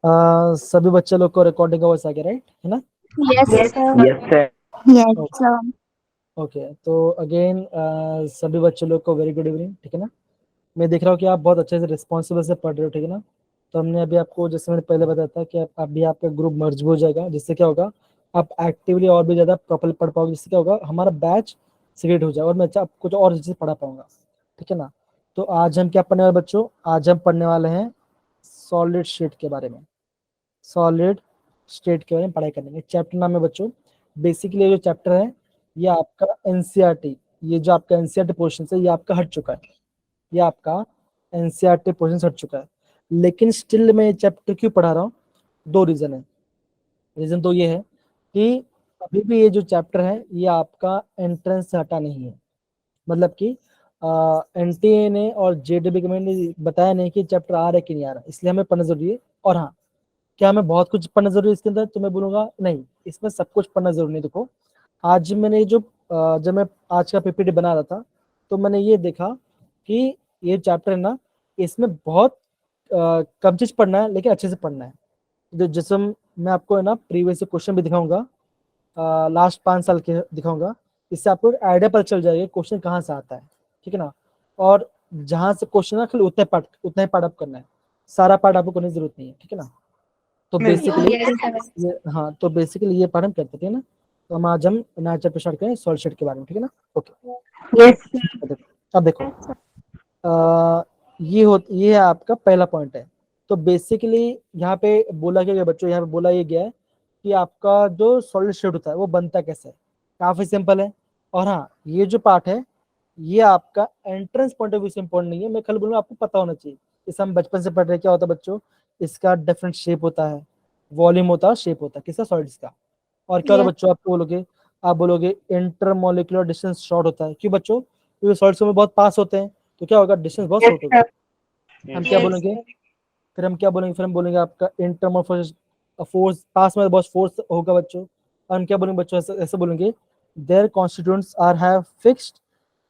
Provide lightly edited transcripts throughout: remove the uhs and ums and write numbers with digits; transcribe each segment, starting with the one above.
सभी बच्चे लोग को रिकॉर्डिंग का वॉइस आ गया, राइट है ना? Yes, sir. Yes, sir. Yes, sir. Okay, तो अगेन सभी बच्चे लोग को वेरी गुड इवनिंग, ठीक है ना? मैं देख रहा हूँ कि आप बहुत अच्छे से रिस्पॉन्सिबल से पढ़ रहे हो, ठीक है ना? तो हमने अभी आपको, जैसे मैंने पहले बताया था, कि अभी आपका ग्रुप मर्ज हो जाएगा, जिससे क्या होगा, आप एक्टिवली और भी ज़्यादा प्रॉपर्ली पढ़ पाओगे, जिससे क्या होगा, हमारा बैच सीक्रेट हो जाएगा और मैं अच्छा कुछ और चीज़ पढ़ा पाऊंगा, ठीक है ना? तो आज हम क्या पढ़ने वाले बच्चों? आज हम पढ़ने वाले हैं सॉलिड स्टेट के बारे में। सॉलिड स्टेट के बारे में पढ़ाई करेंगे। चैप्टर नाम है बच्चों, बेसिकली जो चैप्टर है ये आपका एनसीईआरटी, ये जो आपका एनसीईआरटी पोर्शन है ये आपका हट चुका है, ये आपका एनसीईआरटी पोर्शन हट चुका है। लेकिन स्टिल मैं ये चैप्टर क्यों पढ़ा रहा हूँ? दो रीजन है। रीजन तो ये है कि अभी भी ये जो चैप्टर है ये आपका एंट्रेंस से हटा नहीं है। मतलब कि एनटीए ने और जेडबी कमेटी ने बताया नहीं कि चैप्टर आ रहा है कि नहीं आ रहा, इसलिए हमें पढ़ना जरूरी है। और हाँ, क्या हमें बहुत कुछ पढ़ना जरूरी है इसके अंदर? तो मैं बोलूंगा नहीं, इसमें सब कुछ पढ़ना जरूरी नहीं। देखो, आज मैंने जो जब मैं आज का पीपीटी बना रहा था तो मैंने ये देखा कि ये चैप्टर है ना, इसमें बहुत कम चीज पढ़ना है लेकिन अच्छे से पढ़ना है। जैसे मैं आपको है ना प्रीवियस क्वेश्चन भी दिखाऊंगा, लास्ट 5 साल के दिखाऊंगा, इससे आपको एक आइडिया पता चल जाएगा क्वेश्चन कहाँ से आता है, ठीक है ना? और जहां से क्वेश्चन है खाली उतना ही पार्ट आप करना है, सारा पार्ट आपको करने की जरूरत नहीं है, ठीक है ना? तो बेसिकली ये, हाँ, तो बेसिकली ये पार्ट हम करते थे ना। तो हम नया चैप्टर स्टार्ट करें सॉल्ट शीट के बारे में, ठीक है ना? Okay, Yes, sir. अब देखो, ये है आपका पहला पॉइंट है। तो बेसिकली यहाँ पे बोला क्या गया बच्चों, यहाँ पे बोला ये गया है कि आपका जो सॉलिड स्टेट होता है वो बनता कैसे है। काफी सिंपल है। और हाँ, ये जो पार्ट है ये आपका एंट्रेंस पॉइंट ऑफ व्यू से इंपॉर्टेंट नहीं है, मैं कल बोलूंगा आपको पता होना चाहिए। इसे हम बचपन से पढ़ रहे हैं। क्या होता है बच्चों? इसका डिफरेंट शेप होता है, वॉल्यूम होता है, शेप होता है, किसका? सॉलिड्स का। और क्या होता है Yes. बच्चों? आप बोलोगे इंटरमोलिकुलर डिस्टेंस शॉर्ट होता है। क्यों बच्चों? क्योंकि सॉलिड्स में बहुत पास होते हैं, तो क्या होगा, डिस्टेंस बहुत Yes, शॉर्ट होगा। sir. हम क्या Yes. बोलेंगे? फिर हम बोलेंगे आपका इंटरमल फोर्स, फोर्स पास में बहुत फोर्स होगा बच्चों। और हम क्या बोलेंगे बच्चों? ऐसे बोलेंगे, their constituents are have fixed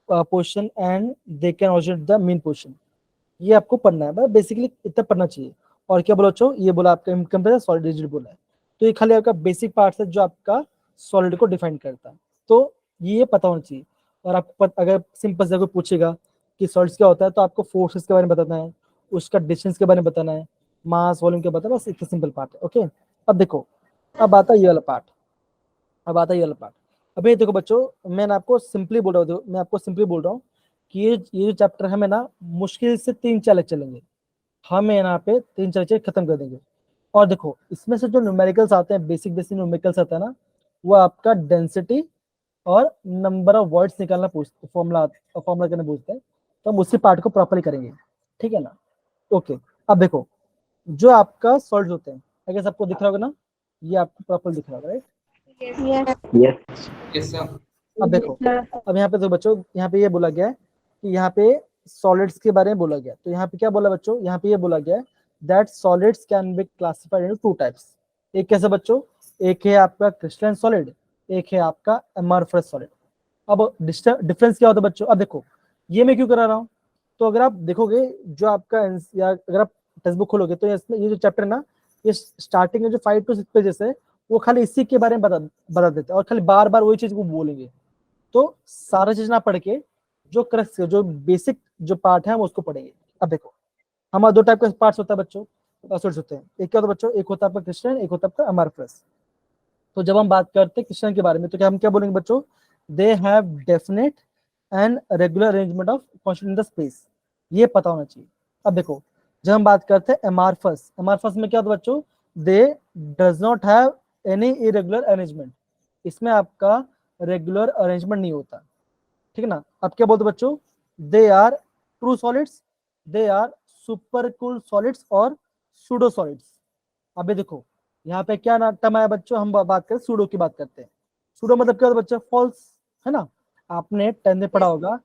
position and they can oscillate the mean position. ये आपको पढ़ना है, बस बेसिकली इतना पढ़ना चाहिए। और क्या बोला बच्चों? ये बोला आपका कंपेयर सॉलिड रिजिड बोला है। तो ये खाली आपका बेसिक पार्ट है जो आपका सॉलिड को डिफाइन करता है। तो ये पता होना चाहिए। और आपको अगर सिंपल से कोई पूछेगा कि सॉलिड्स क्या होता है, तो आपको फोर्सेस के बारे में बताना है, उसका डिस्टेंस के बारे में बताना है, मास वॉल्यूम के बताना, बस इतना सिंपल पार्ट है। ओके, अब देखो, अब आता है ये वाला पार्ट। अभी देखो बच्चों, मैं आपको सिंपली बोल रहा हूँ कि ये जो चैप्टर हमें ना मुश्किल से 3-4 लेक्चर चलेंगे, हम यहाँ पे 3-4 लेक्चर खत्म कर देंगे। और देखो, इसमें से जो न्यूमेरिकल्स आते हैं, बेसिक बेसिक न्यूमेरिकल्स आता है ना, वो आपका डेंसिटी और नंबर ऑफ वर्ड्स निकालना पूछते, फॉर्मूला करने पूछते हैं। तो हम उसी पार्ट को प्रॉपरली करेंगे, ठीक है ना? ओके, अब देखो, जो आपका सॉल्व होते हैं, अगर सबको दिख रहा होगा ना, ये आपको प्रॉपर दिख रहा होगा, right? Yes. Yes. Yes, sir. अब देखो, Sir. अब यहाँ पे तो बच्चों, यहाँ पे ये बोला गया है कि यहाँ पे सॉलिड्स के बारे में बोला गया। तो यहाँ पे क्या बोला बच्चों? यहाँ पे ये बोला गया है that solids can be classified into 2 types. एक कैसे बच्चों? एक है आपका क्रिस्टलाइन सॉलिड, एक है आपका अमॉर्फस सॉलिड। अब डिफरेंस क्या होता है बच्चों? अब देखो, ये मैं क्यों करा रहा हूँ? तो अगर आप देखोगे जो आपका या अगर आप टेक्स्ट बुक खोलोगे तो इसमें ये जो चैप्टर ना, ये स्टार्टिंग में जो 5 to 6 पेजेस है वो खाली इसी के बारे में बता देते हैं और खाली बार बार वही चीज को बोलेंगे। तो सारा चीज ना पढ़ के जो क्रक्स, जो बेसिक जो पार्ट है हम उसको पढ़ेंगे। अब देखो, हमारे 2 टाइप के पार्ट्स होता है बच्चों, सॉलिड्स होते हैं। एक क्या होता है बच्चों? एक होता है आपका क्रिस्टलाइन, एक होता है आपका अमॉर्फस। तो जब हम बात करते हैं क्रिस्टलाइन के बारे में, तो क्या हम क्या बोलेंगे बच्चों? They have definite and regular arrangement of constituent in the space. ये पता होना चाहिए। अब देखो, जब हम बात करते हैं अमॉर्फस में क्या होता है बच्चों? दे does not have any irregular arrangement. इसमें आपका रेगुलर अरेंजमेंट नहीं होता, ठीक है ना? अब क्या बोलते बच्चों? They are true solids, they are supercool solids और सूडो सॉलिड्स। अभी देखो, यहाँ पे क्या टर्म आया बच्चों? हम बात करें सूडो की, बात करते हैं। सूडो मतलब क्या होता है बच्चों? फॉल्स, है ना? आपने 10th में पढ़ा होगा।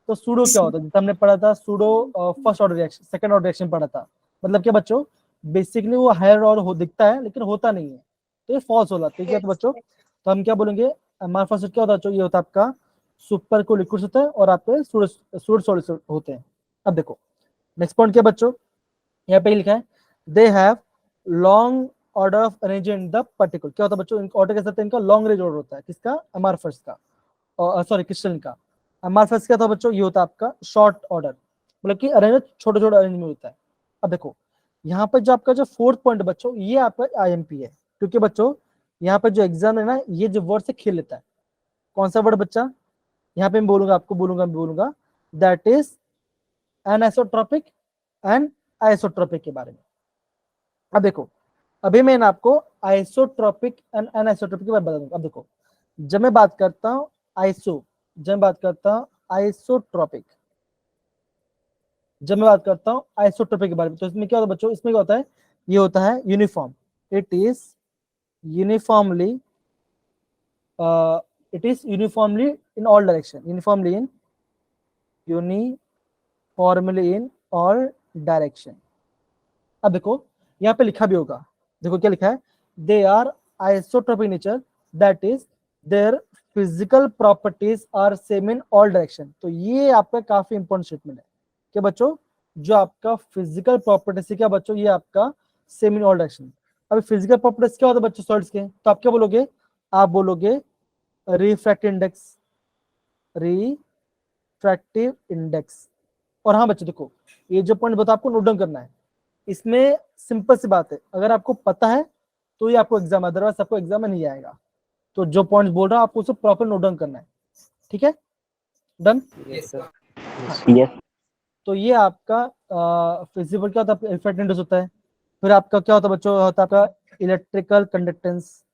तो सूडो क्या होता है? जैसे हमने पढ़ा था pseudo first order reaction, second order reaction पढ़ा था। मतलब क्या बच्चों? बेसिकली वो हायर ऑर्डर दिखता है लेकिन होता नहीं है, तो ये फॉल्स होला। ठीक है तो बच्चों, तो हम क्या बोलेंगे? हमारे पास क्या होता है? ये होता है आपका सुपर को लिक्विड होता है और आपके सूडो सॉलिड होते हैं। अब देखो, नेक्स्ट पॉइंट क्या बच्चों? यहाँ पे लिखा है they have long order of arrange in the particle. क्या होता है बच्चों, इनका ऑर्डर कैसा होता है, इनका लॉन्ग रेंज ऑर्डर होता है, किसका, अमारफस का, और सॉरी क्रिस्टल का। अमारफस क्या था बच्चों, ये होता है आपका शॉर्ट ऑर्डर, मतलब कि अरेंज छोटे छोटे अरेंज में होता है। अब देखो यहाँ पर जो आपका जो फोर्थ पॉइंट बच्चों, ये आपका आईएमपी है, क्योंकि बच्चों यहाँ पर जो एग्जाम है ना, ये जो वर्ड से खेल लेता है। कौन सा वर्ड बच्चा, यहाँ पे मैं बोलूंगा, आपको बोलूंगा दैट इज एनआइसोट्रोपिक एंड आइसोट्रोपिक के बारे में। अब देखो, अभी मैंने आपको आइसोट्रोपिक एंड अनआइसोट्रोपिक के बारे में बता दूंगा। अब देखो, जब मैं बात करता हूँ जब मैं बात करता हूँ आइसोट्रोपिक, जब मैं बात करता हूँ आइसोट्रोपिक के बारे में, तो इसमें क्या होता है बच्चों, इसमें क्या होता है, ये होता है uniform, it is uniformly in all direction, uniformly in all direction. अब देखो यहाँ पे लिखा भी होगा, देखो क्या लिखा है, they are isotropic nature, that is their physical properties are same in all direction. तो ये आपका काफी इंपॉर्टेंट स्टेटमेंट है कि बच्चों जो आपका फिजिकल प्रॉपर्टीज है क्या बच्चों, ये आपका सेम इन ऑल डायरेक्शन। अभी फिजिकल प्रॉपर्टीज क्या होता है बच्चों सॉलिड्स के, तो आप क्या बोलोगे, आप बोलोगे रिफ्रैक्टिव इंडेक्स, रिफ्रैक्टिव इंडेक्स। और हाँ बच्चों देखो, ये जो पॉइंट बता आपको नोट डाउन करना है, इसमें सिंपल सी बात है, अगर आपको पता है तो ये आपको एग्जाम, अदरवाइज आपको एग्जाम में नहीं आएगा। तो जो पॉइंट बोल रहा हूँ आपको उसे प्रॉपर नोट डाउन करना है, ठीक है, डन। Yes sir. यस तो ये आपका फिजिबल क्या होता है, इफेक्ट इंडेक्स होता है। फिर आपका क्या होता है बच्चों, होता है आपका इलेक्ट्रिकल कंडक्टेंस,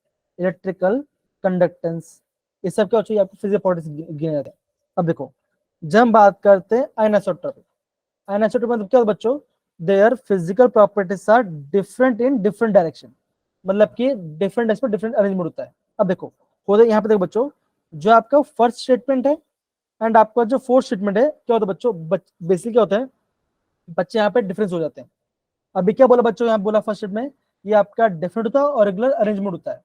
ये सब क्या होता है, आपको फिजिकल प्रॉपर्टीज गिना जाता है। अब देखो, जब हम बात करते हैं आइसोट्रोपिक, मतलब क्या होता है बच्चों, their physical properties are different in different direction, मतलब कि डिफरेंट डायरेक्शन में डिफरेंट अरेंजमेंट होता है। अब देखो होता है यहाँ पे, देखो बच्चों जो आपका फर्स्ट स्टेटमेंट है एंड आपका जो फोर्थ स्टेटमेंट है, क्या होता है बच्चों, बेसिकली क्या होता है, बच्चे यहाँ पे डिफरेंस हो जाते हैं। अभी क्या बोला बच्चों, यहाँ बोला फर्स्ट स्टेटमेंट में ये आपका डिफरेंट होता है और रेगुलर अरेंजमेंट होता है,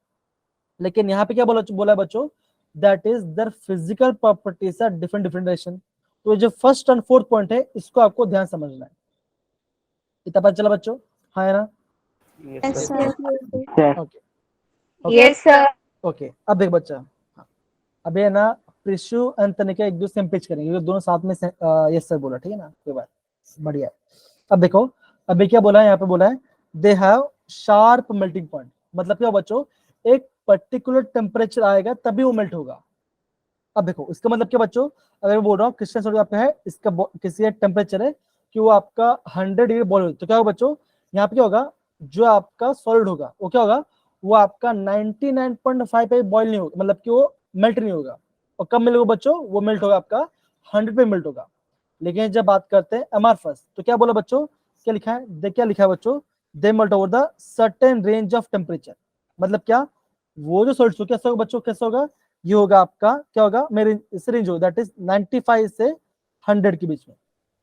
लेकिन यहाँ पे क्या बोला बच्चों, that is their physical properties are different direction. तो जो फर्स्ट एंड फोर्थ पॉइंट है, इसको आपको ध्यान समझना है। इतना पता चला बच्चों, हाँ है ना, Yes, sir. Sir okay Yes, sir. Okay. अब देख बच्चा, हाँ, अब ये ना प्रिशु एंड तनिका एक दूसरे से पिच करेंगे, क्योंकि दोनों साथ में यस सर बोला, ठीक है ना, कोई बात, बढ़िया है। अब देखो, अभी क्या बोला है, यहाँ पे बोला है they have sharp melting point, मतलब क्या बच्चों, एक पर्टिकुलर टेम्परेचर आएगा तभी वो मेल्ट होगा। अब देखो इसका मतलब क्या बच्चों, अगर मैं बोल रहा हूँ क्रिस्टल सॉलिड आपका है, इसका किसी टेम्परेचर है कि वो आपका 100 डिग्री बॉयल हो, तो क्या होगा बच्चों, यहाँ पे क्या होगा, जो आपका सॉलिड होगा वो क्या होगा, वो आपका 99.5 पे बॉयल नहीं होगा, मतलब कि वो मेल्ट नहीं होगा। और कब मेल्ट होगा बच्चों, वो मेल्ट होगा आपका 100 पे मेल्ट होगा। लेकिन जब बात करते हैं अमारफस, तो क्या बोला बच्चों, क्या लिखा है, देख क्या लिखा है बच्चों, they melt over the certain range of temperature, मतलब क्या, वो जो सॉलिड कैसा होगा बच्चों, कैसा होगा, ये होगा आपका क्या होगा, मेरे इस रेंज होगा, दैट इज 95 से 100 के बीच में।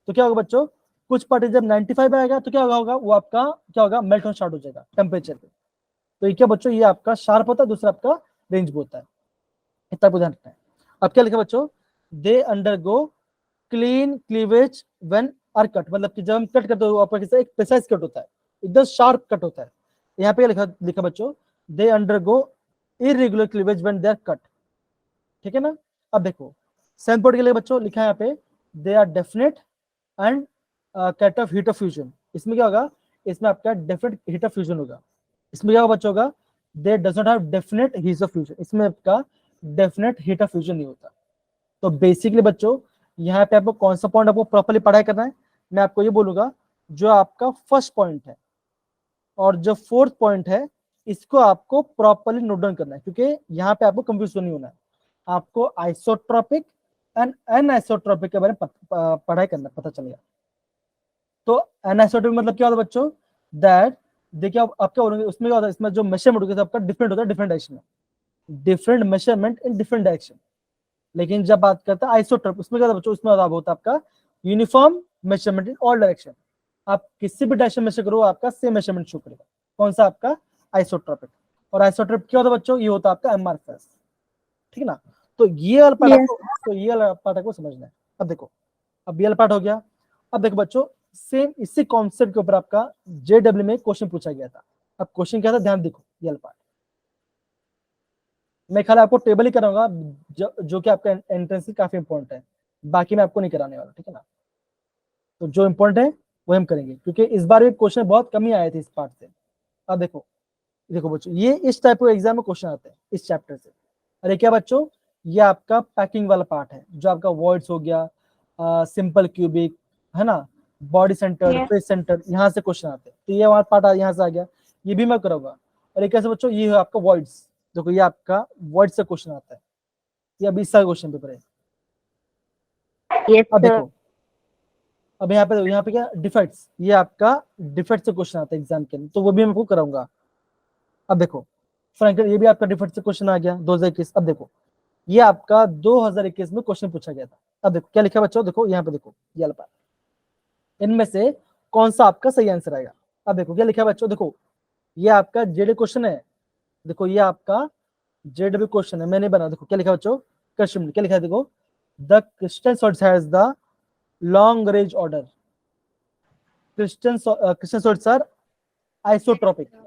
तो क्या होगा बच्चों, कुछ पार्टी जब 95 आएगा तो क्या होगा, वो आपका क्या होगा, मेल्ट होना स्टार्ट हो जाएगा टेम्परेचर पे। तो ये क्या बच्चों, ये आपका शार्प होता है, दूसरा आपका रेंज होता है, इतना आपको ध्यान रखना है। अब क्या लिखा बच्चों, they undergo clean cleavage when are cut, मतलब कि जब हम कट करते हो आपका किसी एक प्रिसाइज कट होता है, एकदम शार्प कट होता है। यहाँ पे लिखा बच्चों, they undergo irregular cleavage when they are cut, ठीक है ना। अब देखो सेवन पॉइंट के लिए बच्चों लिखा है यहाँ पे, they are definite and cut off heat of fusion. इसमें क्या होगा, इसमें आपका डेफिनेट हीट ऑफ फ्यूजन होगा। इसमें क्या होगा बच्चों होगा, दे does not have definite heat of fusion, इसमें आपका डेफिनेट हीट ऑफ फ्यूजन नहीं होता। तो बेसिकली बच्चों यहाँ पे आपको कौन सा पॉइंट आपको प्रॉपर्ली पढ़ाई करना है, मैं आपको ये बोलूंगा, जो आपका फर्स्ट पॉइंट है और जो फोर्थ पॉइंट है, इसको आपको प्रॉपर्ली नोट डाउन करना है, क्योंकि यहाँ पे आपको कंफ्यूज नहीं होना है। आपको आइसोट्रोपिक एंड एनआइसोट्रोपिक के बारे में पढ़ाई करना, पता चलेगा। तो एनआइसोट्रोपिक मतलब क्या होता है बच्चों, दैट देखिए आप क्या बोलोगे, उसमें क्या होता है, इसमें जो मेजरमेंट होगा आपका डिफरेंट होता है, डिफरेंट डायरेक्शन में, डिफरेंट मेजरमेंट इन डिफरेंट डायरेक्शन। लेकिन जब बात करते हैं आइसोट्रोपिक, उसमें क्या होता है बच्चों, उसमें होता है आपका यूनिफॉर्म मेजरमेंट इन ऑल डायरेक्शन। आप किसी भी डायरेक्शन में से करो, आपका सेम मेजरमेंट शो करेगा। कौन सा, आपका आइसोट्रोपिक। और आइसोट्रोपिक क्या होता है बच्चों, ये होता है आपका एमआरएफ, ठीक है ना। तो ये वाला पार्ट Yes. आपको, तो ये वाला पार्ट आपको समझना है। अब देखो, अब ये वाला पार्ट हो गया। अब देखो बच्चों, सेम इसी कॉन्सेप्ट के ऊपर आपका जेडब्ल्यू में क्वेश्चन पूछा गया था। अब क्वेश्चन क्या था, ध्यान देखो ये वाला पार्ट। मैं खाली आपको टेबल ही कराऊंगा जो कि आपका एंट्रेंस की काफी इंपॉर्टेंट है, बाकी मैं आपको नहीं कराने वाला, ठीक है ना। तो जो इंपॉर्टेंट है वो हम करेंगे, क्योंकि इस बार भी क्वेश्चन बहुत कम ही आए थे इस पार्ट से। अब देखो, देखो बच्चों, ये इस टाइप के एग्जाम में क्वेश्चन आते हैं इस चैप्टर से। अरे क्या बच्चों, ये आपका पैकिंग वाला पार्ट है, जो आपका वर्ड्स हो गया, सिंपल क्यूबिक, है ना, body centred, Yes. Face centred, यहाँ से क्वेश्चन आते हैं। तो ये हमारा पार्ट यहाँ से आ गया, ये भी मैं करूंगा। और एक कैसे बच्चों, ये है आपका वर्ड्स, देखो ये आपका वर्ड से क्वेश्चन आता है, ये अभी इस साल क्वेश्चन पेपर है। Yes, अब sir. देखो, अब यहाँ पे क्या डिफेक्ट्स, ये आपका डिफेक्ट से क्वेश्चन आता है एग्जाम के अंदर, तो वो भी मैं आपको कराऊंगा। अब देखो फ्रैंकल, ये भी आपका डिफेक्ट से क्वेश्चन आ गया 2021। अब देखो ये आपका 2021 में क्वेश्चन पूछा गया था। अब देखो क्या लिखा है बच्चों, देखो यहाँ पे देखो ये वाला पार्ट, इनमें से कौन सा आपका सही आंसर आएगा। अब देखो क्या लिखा है बच्चों, देखो ये आपका जेड क्वेश्चन है, देखो ये आपका जेड भी क्वेश्चन है, मैंने बना, देखो क्या लिखा है बच्चों, क्वेश्चन क्या लिखा है, देखो the crystalline solids has the long range order, crystalline solids are isotropic, ठीक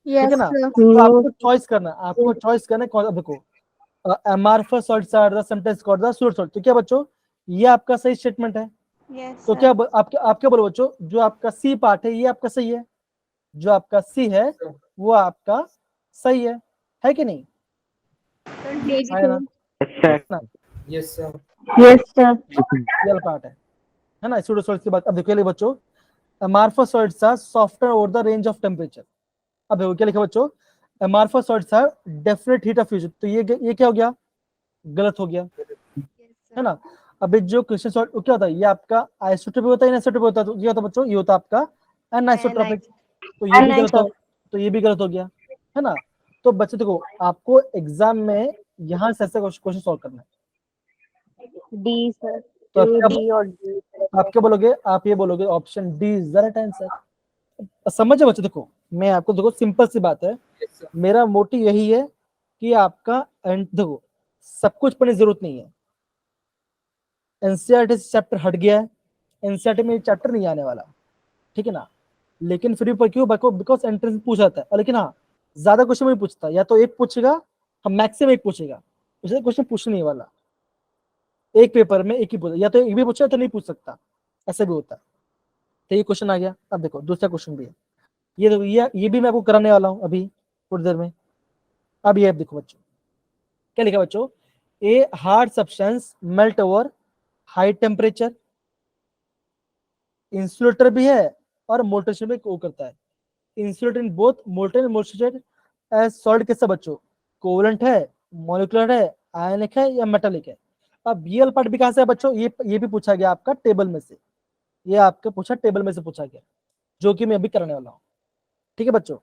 है Yes, ना। sir. तो आपको चॉइस करना है, आपको चॉइस करना है कौन सा। देखो amorphous salts are the sometimes called the pure salt, तो क्या बच्चों ये आपका सही स्टेटमेंट है। Yes, तो sir. आप क्या बोलो बच्चों, जो आपका सी पार्ट है ये आपका सही है, जो आपका सी है वो आपका सही है कि नहीं, Yes, है ना, Yes, ना, sir. Yes, sir. ये वाला पार्ट है ना। pseudo salts की बात, अब देखो ये बच्चों, amorphous salts are softer over the range of temperature। अब देखो क्या लिखा बच्चों, amorphous salts are definite heat of fusion, तो ये क्या हो गया, गलत हो गया, है ना। अभी जो क्रिस्टल सॉल्ट क्या होता है, ये आपका आइसोट्रोपिक होता है, एनिसोट्रोपिक होता है, तो ये होता है बच्चों, ये होता है आपका एनाइसोट्रोपिक, तो ये भी गलत हो, तो ये भी गलत हो गया, है ना। तो बच्चों देखो आपको एग्जाम में यहाँ से ऐसे क्वेश्चन सॉल्व करना है। D, sir. तो A, D और D. आप क्या बोलोगे, आप ये बोलोगे option D is the right answer. समझे बच्चों, देखो मैं आपको, देखो सिंपल सी बात है, मेरा मोटिव यही है कि आपका देखो सब कुछ पढ़ने की जरूरत नहीं है, एनसीईआरटी से चैप्टर हट गया है, एनसीईआरटी में चैप्टर नहीं आने वाला, ठीक है ना। लेकिन फिर भी क्यों, बिकॉज एंट्रेंस पूछ जाता है, लेकिन हाँ ज्यादा क्वेश्चन नहीं पूछता, या तो एक पूछेगा, हम मैक्सिमम एक पूछेगा, उससे क्वेश्चन पूछने नहीं वाला, एक पेपर में एक ही पूछा, या तो एक भी पूछा तो नहीं पूछ सकता, ऐसा भी होता है। तो ये क्वेश्चन आ गया। अब देखो दूसरा क्वेश्चन भी है, ये देखो ये भी मैं आपको कराने वाला हूँ अभी थोड़ी देर में। अब ये देखो बच्चों क्या लिखा बच्चों, a hard substance melt over high temperature, insulator भी है और मोल्टेशन भी को करता है, insulator in both molten and molted as salt कैसा बच्चों, कोवलेंट है, मॉलिक्यूलर है, आयनिक है या मेटालिक है। अब ये पार्ट भी कहां से है बच्चों, ये भी पूछा गया आपका टेबल में से, ये आपका पूछा टेबल में से पूछा गया, जो कि मैं अभी कराने वाला हूँ, ठीक है बच्चों।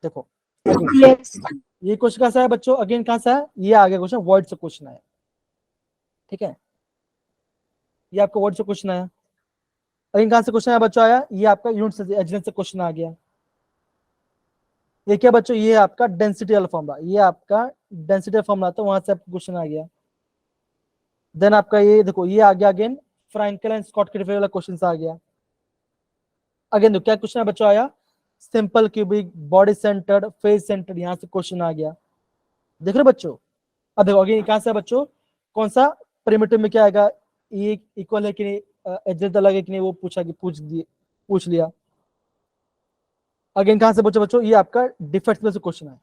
देखो Yes. ये क्वेश्चन कहां से है बच्चों, अगेन कहां से है, ये आगे क्वेश्चन वर्ड से क्वेश्चन आया, ठीक है, ये आपका वर्ड से क्वेश्चन आया। अगेन कहां से क्वेश्चन आया बच्चों, आया ये आपका यूनिट से एजनेस से क्वेश्चन आ गया। ये क्या बच्चों, ये आपका डेंसिटी वाला फॉर्मूला, ये आपका डेंसिटी फॉर्मूला था, वहां से आपका क्वेश्चन आ गया। देन आपका ये देखो ये आ गया अगेन फ्रैंकल एंड स्कॉट के वाला क्वेश्चन आ गया। अगेन देखो क्या क्वेश्चन है बच्चों आया, simple cubic, body centred, face centred, यहाँ से क्वेश्चन आ गया, देख रहे बच्चों। अब देखो अगेन कहां से है बच्चों, कौन सा प्रिमिटिव में क्या आएगा, ये इक्वल है कि नहीं, एडजस्ट अलग है कि नहीं, वो पूछ लिया। अगेन कहां से बच्चों, ये आपका डिफेक्ट में से क्वेश्चन है,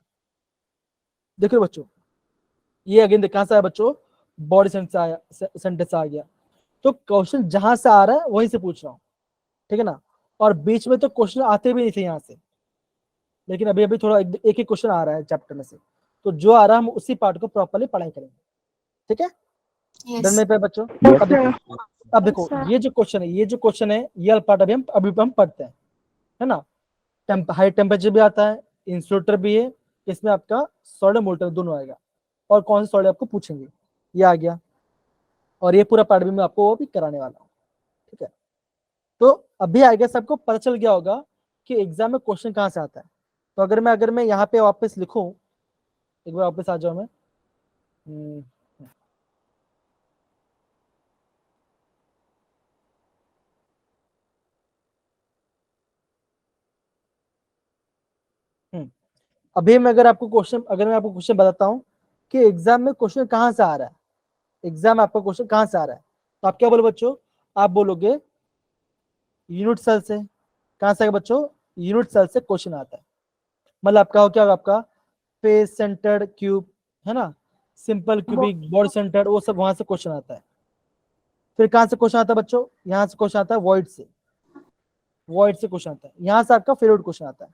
देख रहे बच्चों, ये अगेन कहां से आया बच्चों, बॉडी सेंटर से आ गया। तो क्वेश्चन जहां से आ रहा है वहीं से पूछ रहा हूँ, ठीक है ना। और बीच में तो क्वेश्चन आते भी नहीं थे यहाँ से, लेकिन अभी अभी थोड़ा एक एक क्वेश्चन आ रहा है चैप्टर में से, तो जो आ रहा है हम उसी पार्ट को प्रॉपर्ली पढ़ाई करेंगे, ठीक है। डन में पे बच्चों। Yes, अब देखो, sir. अब देखो ये जो क्वेश्चन है, ये जो क्वेश्चन है, ये पार्ट अभी हम पढ़ते हैं, है ना। हाई टेम्परेचर भी आता है, इंसुलेटर भी है, इसमें आपका सॉलिड मोल्टेन दोनों आएगा, और कौन से सॉलिड आपको पूछेंगे, ये आ गया। और ये पूरा पार्ट भी मैं आपको वो भी कराने वाला हूँ, ठीक है। तो अभी आगे सबको पता चल गया होगा कि एग्जाम में क्वेश्चन कहाँ से आता है। तो अगर मैं यहाँ पे वापस लिखूं, एक बार वापस आ जाओ मैं, हम्म, अभी मैं अगर आपको क्वेश्चन बताता हूँ कि एग्जाम में क्वेश्चन कहाँ से आ रहा है, एग्जाम में आपका क्वेश्चन कहाँ से आ रहा है, तो आप क्या बोलो बच्चों, आप बोलोगे यूनिट सेल से। कहाँ से आएगा बच्चों, यूनिट सेल से क्वेश्चन आता है। मतलब आपका क्या होगा, आपका फेस सेंटर्ड क्यूब है ना, सिंपल क्यूबिक, बॉडी सेंटर्ड, वो सब वहां से क्वेश्चन आता है। फिर कहाँ से क्वेश्चन आता है बच्चों, यहाँ से क्वेश्चन आता है वॉइड से, वॉइड से क्वेश्चन आता है। यहाँ से आपका फेवरेट क्वेश्चन आता है,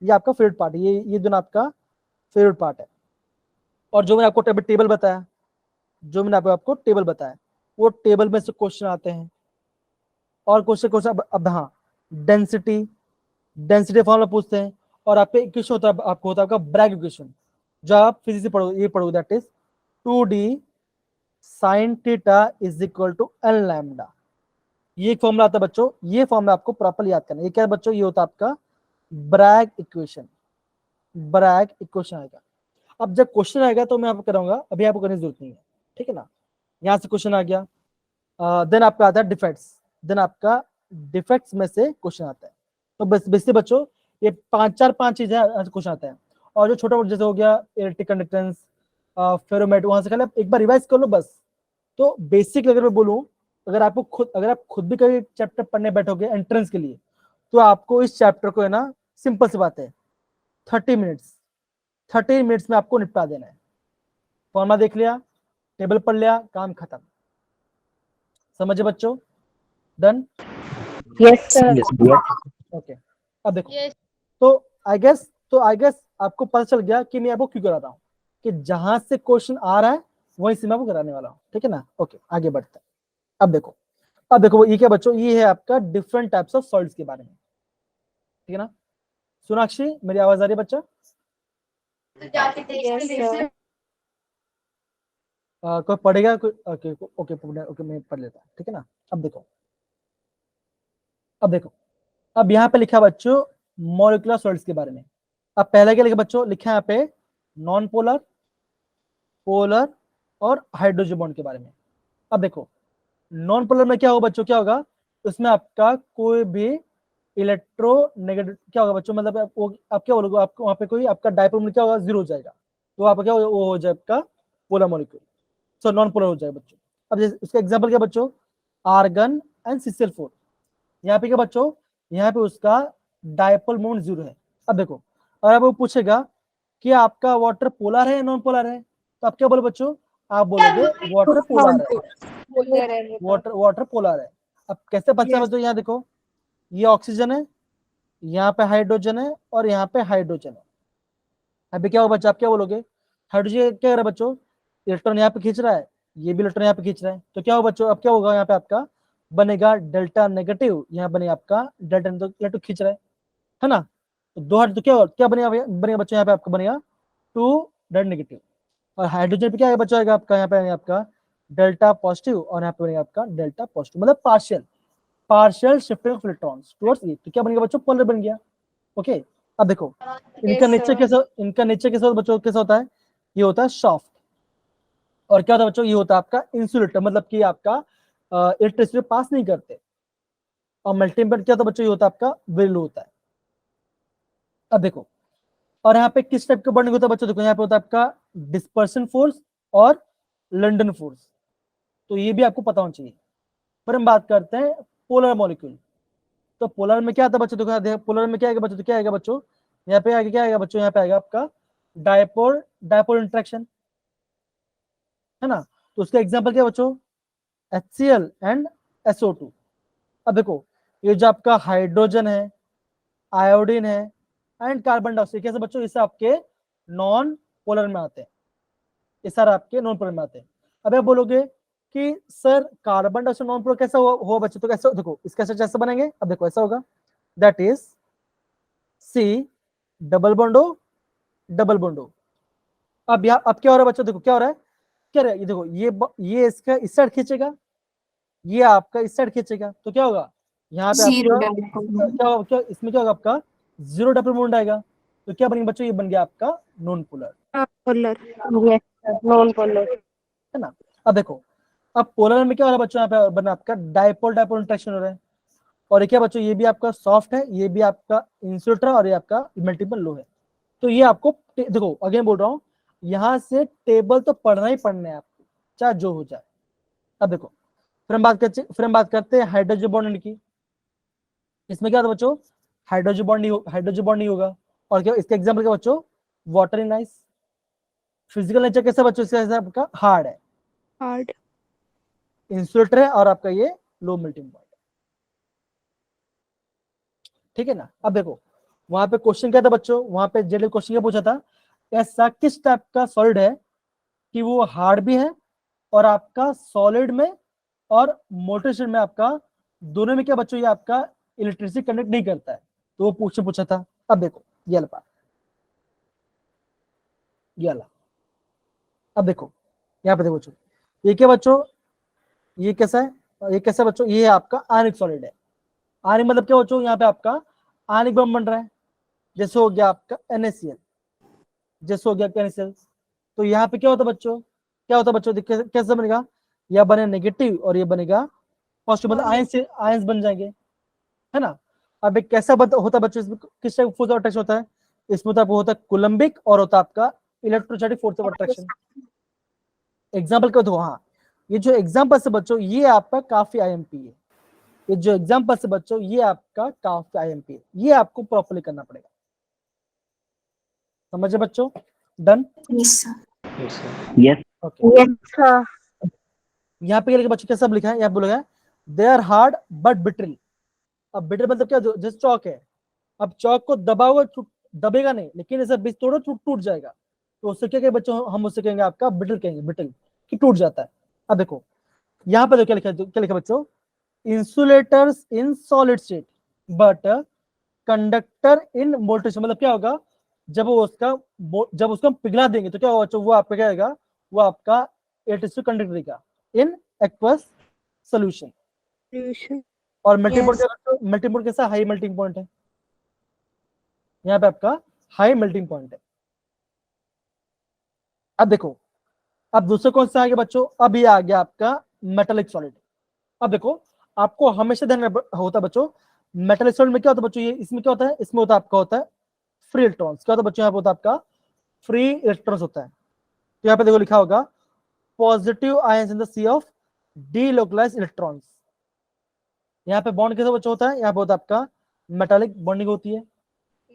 ये आपका फेवरेट पार्ट है, ये दोनों आपका फेवरेट पार्ट है। और जो मैंने आपको टेबल बताया, जो मैंने आपको टेबल बताया, वो टेबल में से क्वेश्चन आते हैं। और क्वेश्चन अब हाँ, डेंसिटी, डेंसिटी फॉर्मूला पूछते हैं। और आपके इक्वेशन होता है, आपको होता है आपका ब्रैग इक्वेशन, जो आप फिजिक्स से पढ़ोगे, ये पढ़ोगे, that is 2d sin theta is equal to n lambda. ये एक फॉर्मूला आता है बच्चों, ये फॉर्मूला आपको प्रॉपर याद करना है। ये क्या है बच्चों, ये होता है आपका ब्रैग इक्वेशन, ब्रैग इक्वेशन आएगा। अब जब क्वेश्चन आएगा तो मैं आपको कराऊंगा, अभी आपको करने की जरूरत नहीं है, ठीक है ना। यहाँ से क्वेश्चन आ गया, देन आपका आता है डिफेक्ट्स, देन आपका डिफेक्ट्स में से क्वेश्चन आता है। तो बस बेसिकली बच्चों ये पांच चीजें क्वेश्चन आता है। और जो छोटा मोटा जैसे हो गया इलेक्ट्रिक कंडक्टेंस, फेरोमेट, वहां से खाली एक बार रिवाइज कर लो बस। तो बेसिक अगर मैं बोलूं, अगर आप खुद भी कभी चैप्टर पढ़ने बैठोगे एंट्रेंस के लिए, तो आपको इस चैप्टर को है ना, सिंपल सी बात है, 30 मिनट्स, 30 मिनट्स में आपको निपटा देना है। फॉर्मूला देख लिया, टेबल पढ़ लिया, काम खत्म। समझे बच्चों, done. Yes, sir. Yes. Yes. Okay, अब देखो, तो आई गेस आपको पता चल गया कि मैं आपको क्यों करा रहा हूँ, कि जहां से क्वेश्चन आ रहा है वहीं से मैं आपको कराने वाला हूँ, ठीक है ना। ओके, आगे बढ़ते हैं। अब देखो ये क्या बच्चों, ये है आपका डिफरेंट टाइप्स ऑफ सॉल्ट्स के बारे में, ठीक है ना। सोनाक्षी, मेरी आवाज आ रही है बच्चा? Yes, sir. कोई पढ़ेगा कोई? ओके ओके ओके, मैं पढ़ लेता हूँ, ठीक है ना। अब देखो अब यहाँ पे लिखा है बच्चों मॉलिक्यूलर सॉल्ट्स के बारे में। अब पहले क्या लिखा बच्चों, लिखा है यहाँ पे नॉन पोलर, पोलर और हाइड्रोजन बॉन्ड के बारे में। अब देखो नॉन पोलर में क्या होगा बच्चों, क्या होगा उसमें आपका कोई भी इलेक्ट्रोनेगेटिव क्या होगा बच्चों, मतलब आप क्या बोलोगे, आपको वहां पे कोई आपका डायपोल क्या होगा, जीरो हो जाएगा, तो आपका क्या होगा, वो हो जाएगा आपका polar molecule, so non polar हो जाएगा बच्चों। अब उसका एग्जाम्पल क्या बच्चों, आर्गन एंड CCl4। यहाँ पे क्या बच्चों, यहाँ पे उसका डायपोल मोमेंट जीरो है। अब देखो, और अब वो पूछेगा कि आपका वाटर पोलर है या नॉन पोलर है, तो आप क्या बोलो बच्चों, आप बोलोगे वाटर पोलर है, वाटर पोलर है। अब कैसे पता बच्चों, यहाँ देखो ये ऑक्सीजन है, यहाँ पे हाइड्रोजन है और यहाँ पे हाइड्रोजन है। अभी क्या होगा बच्चा, आप क्या बोलोगे, हाइड्रोजन क्या कर रहा है बच्चों, इलेक्ट्रॉन यहाँ पे खींच रहा है, ये भी इलेक्ट्रॉन यहाँ पे खींच रहा है, तो क्या होगा बच्चों, अब क्या होगा यहाँ पे आपका बनेगा डेल्टा नेगेटिव, यहाँ बनेगा आपका डेल्टा, इलेक्ट्रॉन खींच रहा है ना। तो दो हाइड्रोजन, तो क्या बनेगा बनेगा बच्चों, यहाँ पे आपका बनेगा 2 डेल्टा नेगेटिव। और हाइड्रोजन पे क्या है बच्चों, आएगा आपका यहाँ पे आपका डेल्टा पॉजिटिव, और यहाँ पे बनेगा आपका डेल्टा पॉजिटिव, मतलब partial shifting of electrons towards ये, तो क्या बन गया बच्चों, पोलर बन गया। ओके, अब देखो इनका नेचर कैसा बच्चों, कैसा होता है, ये होता है सॉफ्ट। और क्या होता है बच्चों, ये होता है आपका इंसुलेटर, मतलब कि आपका इलेक्ट्रिसिटी पास नहीं करते। और मल्टीमीटर क्या होता है बच्चों, ये होता है आपका वेल होता है। अब देखो, और यहाँ पे किस टाइप का बॉन्डिंग होता है बच्चों, देखो यहाँ पे होता है आपका डिस्पर्सन फोर्स और लंडन फोर्स, तो ये भी आपको पता होना चाहिए। पर हम बात करते हैं पोलर मॉलिक्यूल। तो पोलर में क्या आता है बच्चों, देखो पोलर में क्या आएगा बच्चों, तो क्या आएगा बच्चों, यहाँ पे आएगा, क्या आएगा बच्चों, यहाँ पे आएगा आपका डायपोल डायपोल इंटरेक्शन, है ना। तो उसका एग्जांपल क्या बच्चों, HCl एंड SO2। अब देखो ये जो आपका हाइड्रोजन है, आयोडीन है एंड कार्बन डाइऑक्साइड, कैसे बच्चों, इसे आपके नॉन पोलर में आते हैं, ये सारे आपके नॉन पोलर में आते हैं। अब आप बोलोगे कि sir carbon dioxide non polar कैसा हो बच्चों, तो कैसे, देखो इसका कैसे बनेंगे, अब देखो ऐसा होगा, that is C double bond O double bond O। अब यहाँ अब क्या हो रहा है बच्चों, देखो क्या हो रहा है, क्या रहा है, ये देखो ये इसका इस साइड खींचेगा, ये आपका इस साइड खींचेगा, तो क्या होगा, यहाँ पे आपका क्या इसमें क्या होगा, आपका जीरो डबल बॉन्ड आएगा, तो क्या बनेगा बच्चों, ये बन गया आपका non polar, Polar. Yes, sir. Non-polar. है ना। अब देखो, अब पोलर में क्या हो रहा है बच्चों, यहाँ पे बना आपका डायपोल डायपोल इंटरेक्शन हो रहा है। और ये क्या बच्चों, ये भी आपका सॉफ्ट है, ये भी आपका इंसुलेटर, और ये आपका मल्टीपल लो है। तो ये आपको देखो अगेन बोल रहा हूँ, यहां से टेबल तो पढ़ना ही पढ़ना है आपको, चाहे जो हो जाए। अब देखो फिर हम बात करते हैं हाइड्रोजन बॉन्ड की। इसमें क्या होता है बच्चों, हाइड्रोजन बॉन्ड नहीं होगा। और क्या इसका एग्जाम्पल क्या बच्चों, water in ice. Physical nature कैसा बच्चों, इसका हिसाब का हार्ड है, हार्ड, इंसुलेटर है, और आपका ये लो मेल्टिंग पॉइंट। ठीक है ना। अब देखो वहां पे क्वेश्चन क्या था बच्चों, वहां पे जनरल क्वेश्चन क्या पूछा था, ऐसा किस टाइप का सॉलिड है कि वो हार्ड भी है और आपका सॉलिड में और मोटर स्टेट में आपका दोनों में क्या बच्चों ये आपका इलेक्ट्रिसिटी कंडक्ट नहीं करता है। तो वो पूछा था। अब देखो ये वाला पार्ट, ये वाला। अब देखो यहाँ पे देखो बच्चों, ये क्या बच्चों, ये कैसा है, ये कैसा बच्चों, ये आपका आयनिक सॉलिड है। आयनिक मतलब क्या बच्चों, यहाँ पे आपका आयनिक बम बन रहा है, जैसे हो गया आपका NaCl, जैसे हो गया NaCl। तो यहाँ पे क्या होता है बच्चों, क्या होता है बच्चों, कैसे बनेगा, यह बने नेगेटिव और ये बनेगा पॉजिटिव, मतलब आयन से आयंस बन जाएंगे, है ना। अब एक कैसा होता है बच्चों, इसमें किस टाइप फोर्स ऑफ अट्रैक्शन होता है, इसमें तो आपको होता है कुलम्बिक और होता है आपका electrostatic force of attraction. Example क्या दो, हाँ ये जो एग्जाम्पल से बच्चों ये आपका काफी IMP है, ये जो एग्जाम्पल से बच्चों ये आपका काफी IMP है, ये आपको प्रॉपर्ली करना पड़ेगा। समझे बच्चों, done. yes sir, Yes. Okay yes sir, यहाँ पे क्या लिखा बच्चों, क्या सब लिखा है, यहाँ बोला है they are hard but brittle. अब ब्रिटल मतलब क्या, जैसे चौक है, अब चौक को दबाओगे दबेगा नहीं, लेकिन ऐसा बीच तोड़ो टूट जाएगा। तो उससे क्या कहेंगे बच्चों, हम उससे कहेंगे आपका ब्रिटल, कहेंगे ब्रिटल कि टूट जाता है। अब देखो यहाँ पे क्या लिखा बच्चों, insulators in solid state but conductor in molten state. मतलब क्या होगा, जब उसको हम पिघला देंगे तो क्या होगा बच्चों, वो आपका क्या आएगा, वो आपका इलेक्ट्रिसिटी कंडक्ट करेगा इन एक्वस सोल्यूशन। solution, और melting yes, point, melting point कैसा, हाई मेल्टिंग पॉइंट है, यहाँ पे आपका हाई मेल्टिंग पॉइंट है। अब देखो, अब दूसरे कौन सा आ गया बच्चों, अब ये आ गया आपका मेटालिक सॉलिड। अब देखो आपको हमेशा ध्यान होता है बच्चों, मेटालिक सॉलिड में क्या होता है बच्चों, ये इसमें क्या होता है, इसमें होता है आपका होता है फ्री इलेक्ट्रॉन्स। क्या होता है बच्चों, यहाँ पे होता है आपका फ्री इलेक्ट्रॉन्स होता है। तो यहाँ पे देखो लिखा होगा positive ions in the sea of delocalized electrons. यहाँ पे बॉन्ड कैसे बच्चों होता है, यहाँ पे होता है आपका मेटालिक बॉन्डिंग होती है।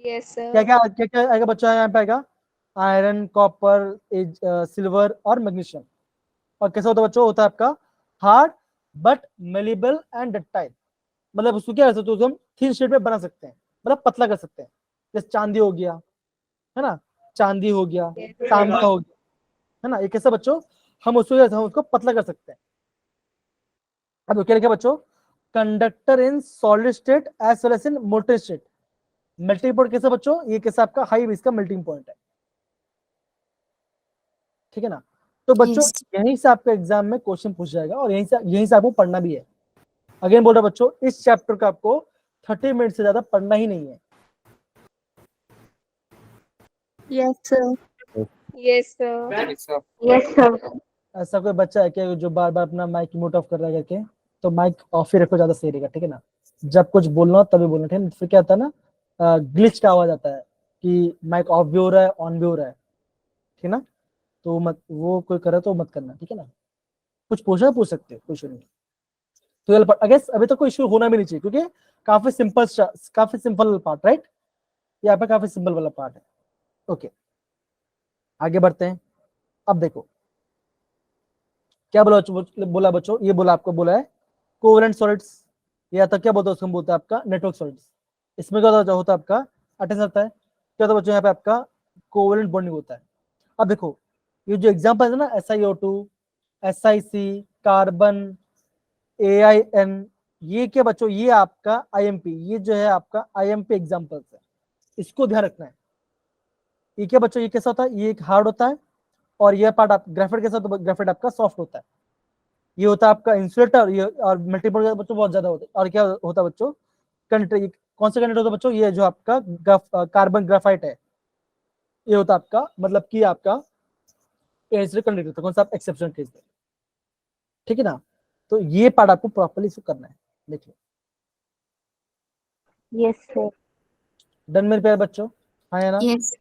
yes sir, क्या क्या आएगा बच्चों, यहाँ पे आएगा आयरन, कॉपर, सिल्वर और मैग्नीशियम। और कैसा होता है बच्चों, होता है आपका hard but malleable and ductile. मतलब उसको क्या कर सकते हो, हम थिन शीट में बना सकते हैं, मतलब पतला कर सकते हैं। जैसे चांदी हो गया, है ना, चांदी हो गया, तांबा हो गया, है ना, ये कैसा बच्चों, हम उसको पतला कर सकते हैं। अब क्या लिखा बच्चों, conductor in solid state as well as in molten state. Melting point कैसा बच्चों, ये कैसा आपका हाई इसका मेल्टिंग पॉइंट है। ठीक है ना। तो बच्चों yes, यहीं से आपका एग्जाम में क्वेश्चन पूछ जाएगा और यहीं से आपको पढ़ना भी है। अगेन बोल रहा बच्चों, इस चैप्टर का आपको 30 मिनट से ज्यादा पढ़ना ही नहीं है। yes sir, yes sir, yes sir, ऐसा कोई बच्चा है क्या जो बार बार अपना माइक म्यूट ऑफ कर रहा है करके, तो माइक ऑफ ही रखो, ज्यादा सही रहेगा। ठीक है ना, जब कुछ बोलना हो तभी बोलना, ठीक है। फिर क्या आता है ना, ग्लिच का आवाज आता है कि माइक ऑफ भी हो रहा है, ऑन भी हो रहा है, ठीक है ना। तो मत, वो कोई करे तो मत करना, ठीक है ना। कुछ पूछना पूछ सकते हो, कोई इशू नहीं। तो अगेन अभी तो कोई इशू होना भी नहीं चाहिए, क्योंकि काफी सिंपल पार्ट, राइट। यहाँ पे काफी सिंपल वाला पार्ट है। ओके आगे बढ़ते हैं। अब देखो क्या बोला बच्चों, ये बोला आपको, बोला है कोवेलेंट सॉलिड्स, या तक क्या बोलते हैं उसको, हम बोलते हैं आपका नेटवर्क सॉलिड्स। इसमें क्या होता है आपका अटेंशन होता है, क्या होता है बच्चों, यहाँ पे आपका कोवेलेंट बॉन्डिंग होता है। अब देखो ये जो एग्जांपल है ना, SiO2, SiC, कार्बन, AIN, ये क्या बच्चों, ये आपका IMP, ये जो है आपका IMP एग्जांपल्स है, इसको ध्यान रखना है। ये क्या बच्चों, ये कैसा होता है, ये एक हार्ड होता है, और ये पार्ट आप ग्रेफाइट कैसा होता है, ग्रेफाइट आपका सॉफ्ट होता है। ये होता है आपका इंसुलेटर, ये और मल्टीपल बच्चों बहुत ज्यादा होते हैं। और क्या होता है बच्चों, कंडक्टर, कौन सा कंडक्टर होता है बच्चों, ये जो आपका कार्बन ग्राफाइट है, ये होता है आपका मतलब कि आपका कंडक्टर, कौन सा आप एक्सेप्शन केस में, ठीक है ना। तो ये पार्ट आपको प्रॉपर्ली करना है, देखिए। yes sir, डन मेरे प्यारे बच्चों, हाँ या ना। yes,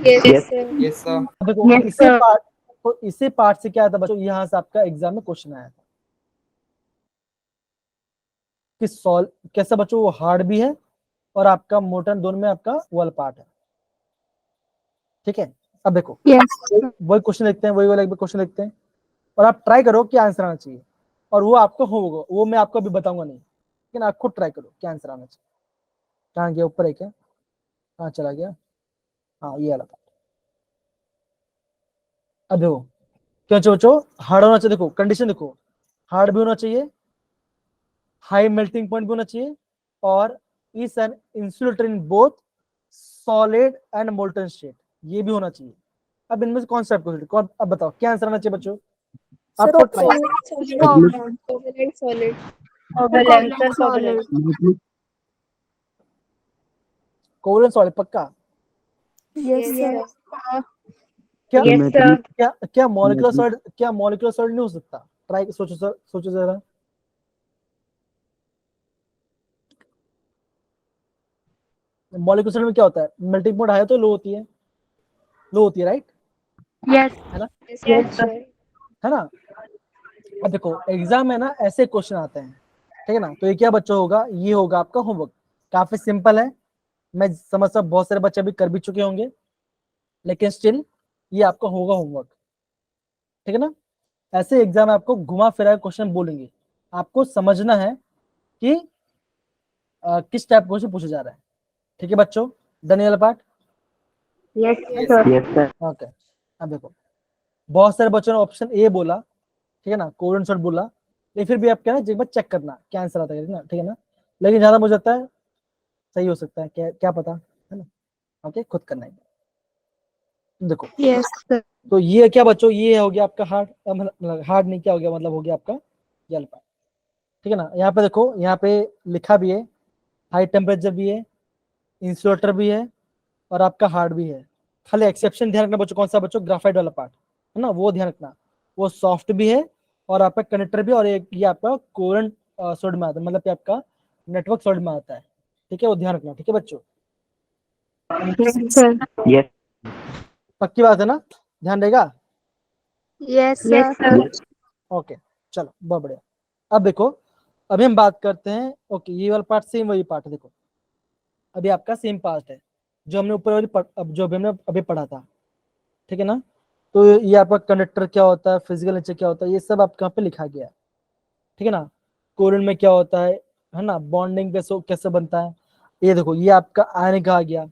Yes, Yes. sir. Yes, sir. अब देखो Yes, इसी sir. पार्ट तो इसी पार्ट से क्या आता बच्चों, यहाँ से आपका एग्जाम में क्वेश्चन आया था कि सॉल्व कैसे बच्चों, वो हार्ड भी है और आपका मोटर दोनों में आपका वल पार्ट है। ठीक है, अब देखो Yes, sir. वही क्वेश्चन लिखते हैं, वही वाला क्वेश्चन लिखते हैं और आप ट्राई करो क्या आंसर आना चाहिए, और वो आपको होगा, वो मैं आपको अभी बताऊंगा नहीं, लेकिन आप खुद ट्राई करो क्या आंसर आना चाहिए। कहाँ गया, ऊपर है क्या, कहाँ चला गया, हाँ ये वाला पार्ट। अब देखो क्या बच्चों, हार्ड होना चाहिए, देखो कंडीशन देखो, हार्ड भी होना चाहिए, हाई मेल्टिंग पॉइंट भी होना चाहिए, और is an insulator in both solid and molten state, ये भी होना चाहिए। अब इनमें से कौन सा कौन, अब बताओ क्या आंसर आना चाहिए बच्चों, आप खुद try. Covalent, covalent solid. Covalent, sir, covalent. Covalent solid पक्का, Yes, sir. क्या Yes, sir. क्या मॉलिक्यूलर सॉलिड, क्या मॉलिक्यूलर सॉलिड नहीं हो सकता, ट्राई सोचो सर, सोचो जरा। मॉलिक्यूलर सॉलिड में क्या होता है, मेल्टिंग पॉइंट हाई तो लो होती है, लो होती है राइट, Yes. है ना, Yes, sir. है ना। अब देखो एग्जाम में ना ऐसे क्वेश्चन आते हैं, ठीक है ना, तो ये क्या बच्चों होगा, ये होगा आपका होमवर्क, काफी सिंपल है, मैं समझता हूँ बहुत सारे बच्चे अभी कर भी चुके होंगे, लेकिन स्टिल ये आपका होगा होमवर्क, ठीक है ना। ऐसे एग्जाम में आपको घुमा फिरा क्वेश्चन बोलेंगे, आपको समझना है कि किस टाइप क्वेश्चन पूछा जा रहा है, ठीक है बच्चों, डन ये वाला part, Yes, sir. Yes, sir. Okay. अब देखो बहुत सारे बच्चों ने ऑप्शन ए बोला, ठीक है ना, कोलन शॉट बोला, लेकिन फिर भी आप क्या ना एक बार चेक करना क्या आंसर आता है ना, ठीक है ना, लेकिन ज्यादा मुझे लगता है सही हो सकता है, क्या क्या पता, है ना, ओके खुद करना है। देखो Yes, sir. तो ये क्या बच्चों, ये हो गया आपका हार्ड, मतलब हार्ड नहीं, क्या हो गया मतलब हो गया आपका जल पार्ट, ठीक है ना। यहाँ पे देखो, यहाँ पे लिखा भी है हाई टेम्परेचर भी है, इंसुलेटर भी है, और आपका हार्ड भी है, खाली एक्सेप्शन ध्यान रखना बच्चों, कौन सा बच्चों, ग्राफाइट वाला पार्ट है ना, वो ध्यान रखना, वो सॉफ्ट भी है, और आपका कनेक्टर भी, और एक ये आपका कोरेंट सोल्ड में आता है, मतलब कि आपका नेटवर्क सोल्ड में आता है, ठीक है, वो ध्यान रखना, ठीक है बच्चों, Yes, sir. Yes. पक्की बात है ना, ध्यान रहेगा, Yes, sir. Yes. ओके चलो बहुत बढ़िया। अब देखो अभी हम बात करते हैं, ओके ये वाला पार्ट सेम वही पार्ट है, देखो अभी आपका सेम पार्ट है जो हमने ऊपर वाली जो अभी हमने अभी पढ़ा था, ठीक है ना। तो ये आपका कंडक्टर क्या होता है, फिजिकल नेचर क्या होता है, ये सब आपके यहाँ पे लिखा गया है, ठीक है ना। कोरेंट में क्या होता है ना, बॉन्डिंग कैसे बनता है, ये देखो ये आपका आयनिक आ गया,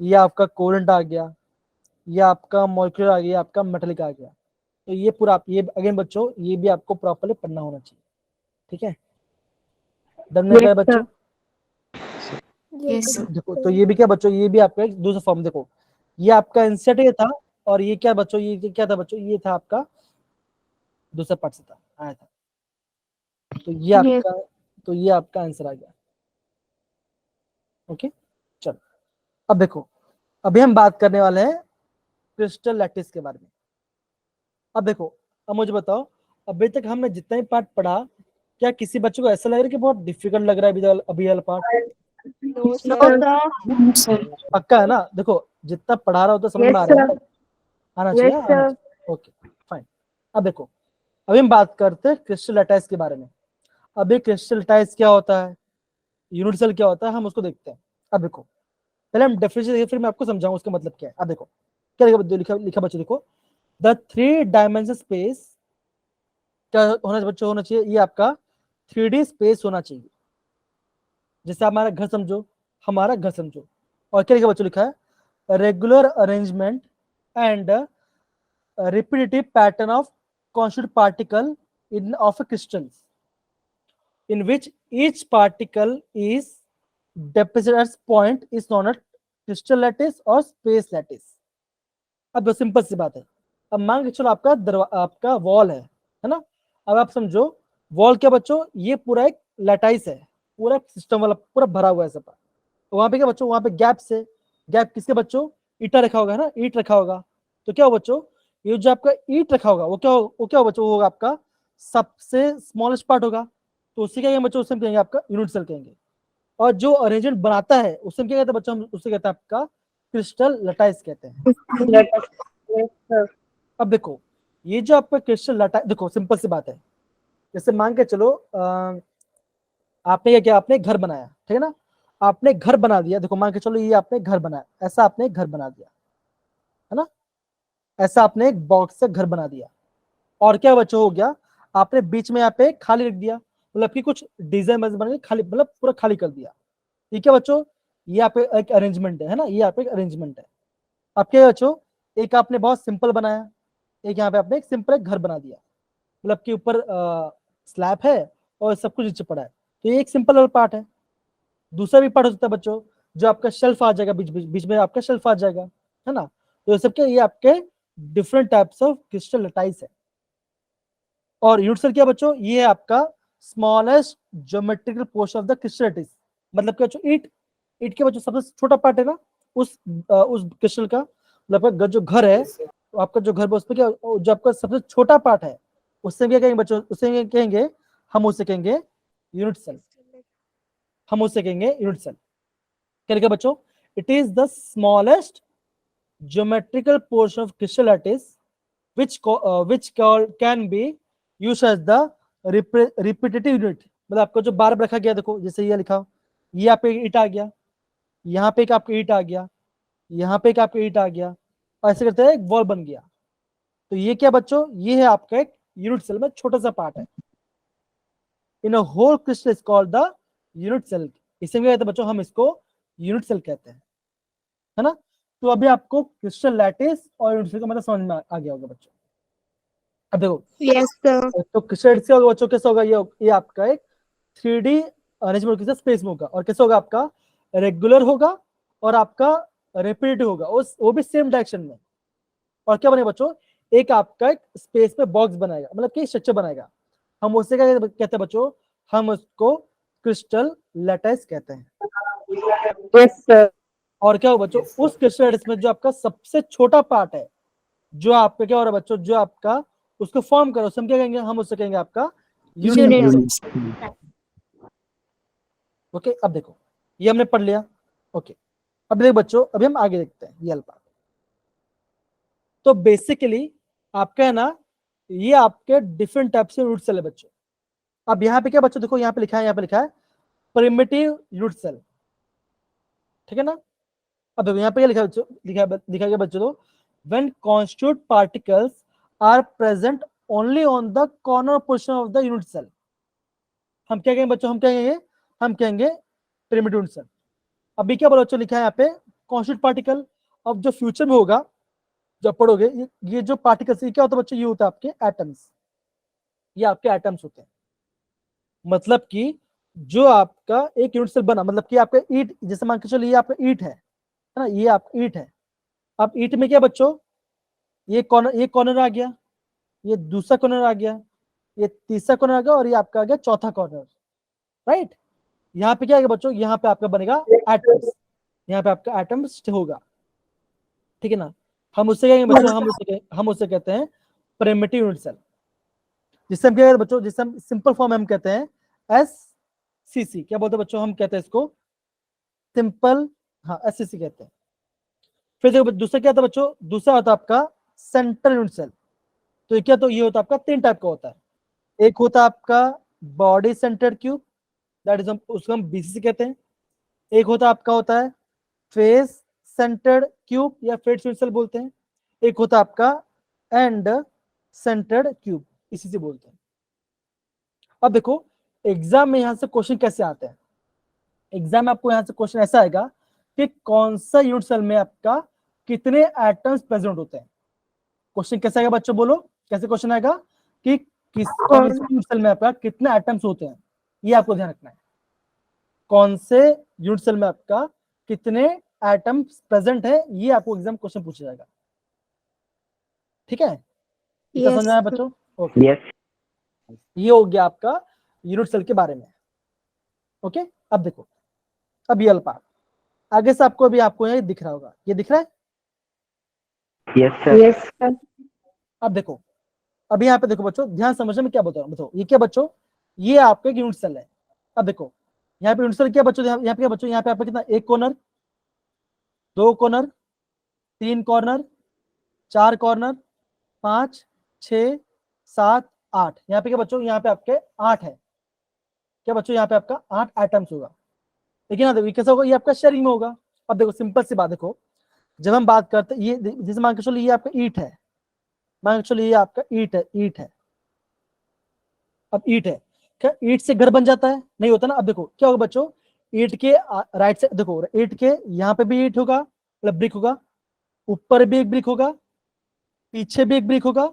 ये आपका कोरेंट आ गया, ये आपका मॉलिक्यूलर आ गया, ये आपका मेटेलिक आ गया, तो ये पूरा आप ये अगेन बच्चों ये भी आपको प्रॉपर्ली पढ़ना होना चाहिए, ठीक है, डन में Yes, बच्चों। Yes, sir. देखो तो ये भी क्या बच्चों, ये भी आपका एक दूसरा फॉर्म, देखो ये आपका इंसर्ट ये था, और ये क्या बच्चों, ये क्या था बच्चों, ये था आपका दूसरा पार्ट से था आया था, तो ये Yes. आपका, तो ये आपका आंसर आ गया, ओके चलो। अब देखो अभी हम बात करने वाले हैं क्रिस्टल लैटिस के बारे में। अब देखो अब मुझे बताओ, अभी तक हमने जितना ही पार्ट पढ़ा, क्या किसी बच्चे को ऐसा लग रहा है कि बहुत डिफिकल्ट लग रहा है अभी वाला पार्ट, No, sir. पक्का है ना, देखो जितना पढ़ा रहा हो तो समझ में Yes, आ रहा है sir. ना? आना चाहिए, Yes, आना sir. चाहिए, ओके फाइन। अब देखो अभी हम बात करते हैं क्रिस्टल लैटिस के बारे में। अभी क्रिस्टल लैटिस क्या होता है, यूनिट सेल क्या होता है, हम उसको देखते हैं। अब देखो पहले हम डेफिनेशन देखिए, फिर मैं आपको समझाऊंगा उसका मतलब क्या है। अब देखो क्या लिखा लिखा बच्चों, देखो द 3 डायमेंशन स्पेस क्या होना बच्चों, होना चाहिए ये आपका 3D स्पेस होना चाहिए, जैसे हमारा घर समझो, हमारा घर समझो, और क्या लिखा बच्चों, लिखा है regular arrangement and repetitive pattern of constituent particle in of a crystal in which each particle is deposited at point is known as crystal lattice or space lattice। अब सिंपल सी बात है, अब मान के चलो आपका वॉल है ना, अब आप समझो वॉल क्या बच्चों, ये पूरा एक लैटाइस है, पूरा सिस्टम वाला पूरा भरा हुआ है सब, तो वहां पे क्या बच्चों, वहां पे गैप से, गैप किसके बच्चों, ईटा रखा होगा, है ना, ईट रखा होगा, तो क्या हो बच्चों, ये जो आपका ईट रखा होगा वो क्या हो बच्चों, वो होगा आपका सबसे स्मॉलेस्ट पार्ट होगा, तो उससे क्या कहेंगे बच्चों, उससे हम कहेंगे आपका यूनिट सेल कहेंगे। और जो अरेंजमेंट बनाता है उससे हम क्या कहते हैं बच्चों, हम उससे कहते हैं आपका क्रिस्टल लटाइस कहते हैं। Yes, sir. अब देखो ये जो आपका क्रिस्टल लटाइस, देखो सिंपल सी बात है, जैसे मान के चलो आपने क्या किया, आपने घर बनाया, ठीक है ना, आपने घर बना दिया, देखो मान के चलो ये आपने घर बनाया, ऐसा आपने घर बना दिया, है ना, ऐसा आपने एक बॉक्स से घर बना दिया, और क्या बच्चों हो गया, आपने बीच में यहाँ पे खाली रख दिया, मतलब कि कुछ डिजाइन बन के खाली, मतलब पूरा खाली कर दिया। ठीक है बच्चों, ये यहाँ पे एक अरेंजमेंट है ना, ये यहाँ पे एक अरेंजमेंट है। अब क्या है बच्चों, एक आपने बहुत सिंपल बनाया, एक यहाँ पे आपने एक सिंपल एक घर बना दिया, मतलब कि ऊपर स्लैब है और सब कुछ नीचे पड़ा है, तो ये एक सिंपल वाला पार्ट है। दूसरा भी पार्ट हो सकता है बच्चों, जो आपका शेल्फ आ जाएगा, बीच में आपका शेल्फ आ जाएगा, है ना, तो ये सब क्या, ये आपके different types of crystal lattice है। और यूनिट सेल क्या बच्चों, ये है आपका smallest geometrical portion of the crystal lattice, मतलब क्या बच्चों, ईट के बच्चों सबसे छोटा पार्ट है ना उस क्रिस्टल का, मतलब जो घर है, तो आपका जो घर है उसमें क्या, जो आपका सबसे छोटा पार्ट है, उससे क्या कहेंगे बच्चों, उससे कहेंगे, हम उसे कहेंगे यूनिट सेल, हम उसे कहेंगे यूनिट सेल। क्या लिखा बच्चों, it is the smallest geometrical portion of crystal lattice which can be used as the repetitive unit, मतलब आपको जो बार रखा गया, देखो जैसे ये लिखा, ये आप एक ईट आ गया, यहाँ पे एक आपका ईट आ गया, यहाँ पे एक आपका ईट आ गया, और ऐसे करते हैं एक वॉल बन गया। तो ये क्या बच्चों, ये है आपका एक यूनिट सेल में छोटा सा पार्ट है। In a whole crystal is called the unit cell, इसे क्या कहते हैं बच्चों, हम इसको यूनिट सेल कहते हैं, है ना। तो अभी आपको क्रिस्टल लैटिस और यूनिट सेल का मतलब समझ में आ गया होगा बच्चों। अब देखो, Yes, sir. तो क्रिस्टल लैटिस का होगा बच्चों, कैसा होगा, ये आपका एक 3D अरेंजमेंट किसी स्पेस में होगा, और कैसा होगा आपका रेगुलर होगा, और आपका रेपिटेटिव होगा, वो भी सेम डायरेक्शन में। और क्या बनेगा बच्चों, एक आपका एक स्पेस में बॉक्स बनाएगा, मतलब कि स्ट्रक्चर बनाएगा, हम उससे क्या कहते हैं बच्चों, हम उसको क्रिस्टल लैटिस कहते हैं। Yes, sir. और क्या होगा बच्चों, उस क्रिस्टल लैटिस में जो आपका सबसे छोटा पार्ट है, जो आपका क्या हो रहा है बच्चों, जो आपका उसको फॉर्म करो, हम क्या कहेंगे, हम उससे कहेंगे आपका यूनिट Unit. सेल। ओके, अब देखो ये हमने पढ़ लिया। ओके, अब देखो बच्चों, अभी हम आगे देखते हैं ये अल्फा। तो बेसिकली आपका है ना, ये आपके डिफरेंट टाइप से यूनिट सेल है बच्चों। अब यहाँ पे क्या बच्चों, देखो यहाँ पे लिखा है, यहाँ पे लिखा है प्रिमिटिव यूनिट सेल, ठीक है ना। अब देखो यहाँ पे क्या लिखा है बच्चों, लिखा गया बच्चों, तो when constituent particles are present only on the corner portion of the unit cell, हम क्या कहेंगे बच्चों, हम कहेंगे प्रिमिटिव यूनिट सेल। अभी क्या बोला बच्चों, लिखा है यहाँ पे कॉन्स्टिट्यूट पार्टिकल। अब जो फ्यूचर में होगा, जब पढ़ोगे, ये जो पार्टिकल्स, ये क्या होता है बच्चों, ये होता है आपके एटम्स, ये आपके एटम्स होते हैं। मतलब कि जो आपका एक यूनिट सेल बना, मतलब कि आपका ईट, जैसे मान के चलो ये आपका ईट है ना, ये आपका ईट है। अब ईट में क्या बच्चों, ये कॉर्नर आ गया, ये दूसरा कॉर्नर आ गया, ये तीसरा कॉर्नर आ गया, और ये आपका आ गया चौथा कॉर्नर, राइट। यहाँ पे क्या है बच्चों, यहाँ पे आपका बनेगा एटम्स, यहाँ पे आपका एटम्स होगा, ठीक है ना। हम उससे कहेंगे बच्चों, हम उससे कहते हैं प्रिमिटिव यूनिट सेल, जिससे हम क्या कहते हैं बच्चों, जिससे हम सिंपल फॉर्म में हम कहते हैं SCC, क्या बोलते हैं बच्चों, हम कहते हैं इसको सिंपल, हाँ SCC कहते हैं। फिर देखो दूसरा क्या था बच्चों, दूसरा होता है आपका सेंट्रल यूनिट सेल। तो ये क्या, तो ये होता है आपका 3 टाइप का होता है। एक होता है आपका body centred cube, that is उसको हम BCC कहते हैं। एक होता है फेस सेंटर्ड क्यूब या फेस यूनिट सेल बोलते हैं। एक होता है आपका एंड सेंटर्ड क्यूब, इसी से बोलते हैं। अब देखो एग्जाम में यहां से क्वेश्चन कैसे आते हैं, एग्जाम में आपको यहां से क्वेश्चन ऐसा आएगा कि कौन सा यूनिट सेल में आपका कितने एटम्स प्रेजेंट होते हैं। क्वेश्चन कैसे आएगा बच्चों, बोलो कैसे क्वेश्चन आएगा, कि कौन से यूनिट सेल में आपका कितने एटम्स होते हैं, ये आपको ध्यान रखना है। कौन से यूनिट सेल में आपका कितने एटम्स प्रेजेंट है, ये आपको एग्जाम क्वेश्चन पूछा जाएगा, ठीक है। इतना समझ Yes, में आया sir. बच्चों, ओके। Yes. ये हो गया आपका यूनिट सेल के बारे में, ओके। अब देखो, अब ये अल्पा आगे से आपको, अभी आपको ये दिख रहा होगा, ये दिख रहा है। Yes, sir. Yes, sir. अब देखो, अब यहाँ पे देखो बच्चों, ध्यान समझने में क्या बता रहा हूँ, बताओ ये क्या बच्चों, ये आपका यूनिट सेल है। अब देखो यहाँ पे यूनिट सेल क्या बच्चों, यहाँ पे क्या बच्चों, यहाँ पे आपका कितना, एक कॉर्नर, दो कॉर्नर, 3 कॉर्नर, 4 कॉर्नर, 5, 6, 7, 8। यहाँ पे क्या बच्चों, यहाँ पे आपके 8 है। क्या बच्चों, यहाँ पे आपका 8 आइटम्स होगा। लेकिन ना देखो ये कैसा होगा, ये आपका शेयरिंग में होगा। अब देखो सिंपल सी बात, देखो जब हम बात करते हैं, ये जैसे मान के चलो ये आपका ईंट है, मान के चलो ये आपका ईंट है, ईंट है। अब ईंट है, क्या ईंट से घर बन जाता है? नहीं होता ना। अब देखो क्या होगा बच्चों, ईंट के राइट से देखो, ईंट के यहाँ पे भी ईंट होगा, मतलब ब्रिक होगा, ऊपर भी एक ब्रिक होगा, पीछे भी एक ब्रिक होगा,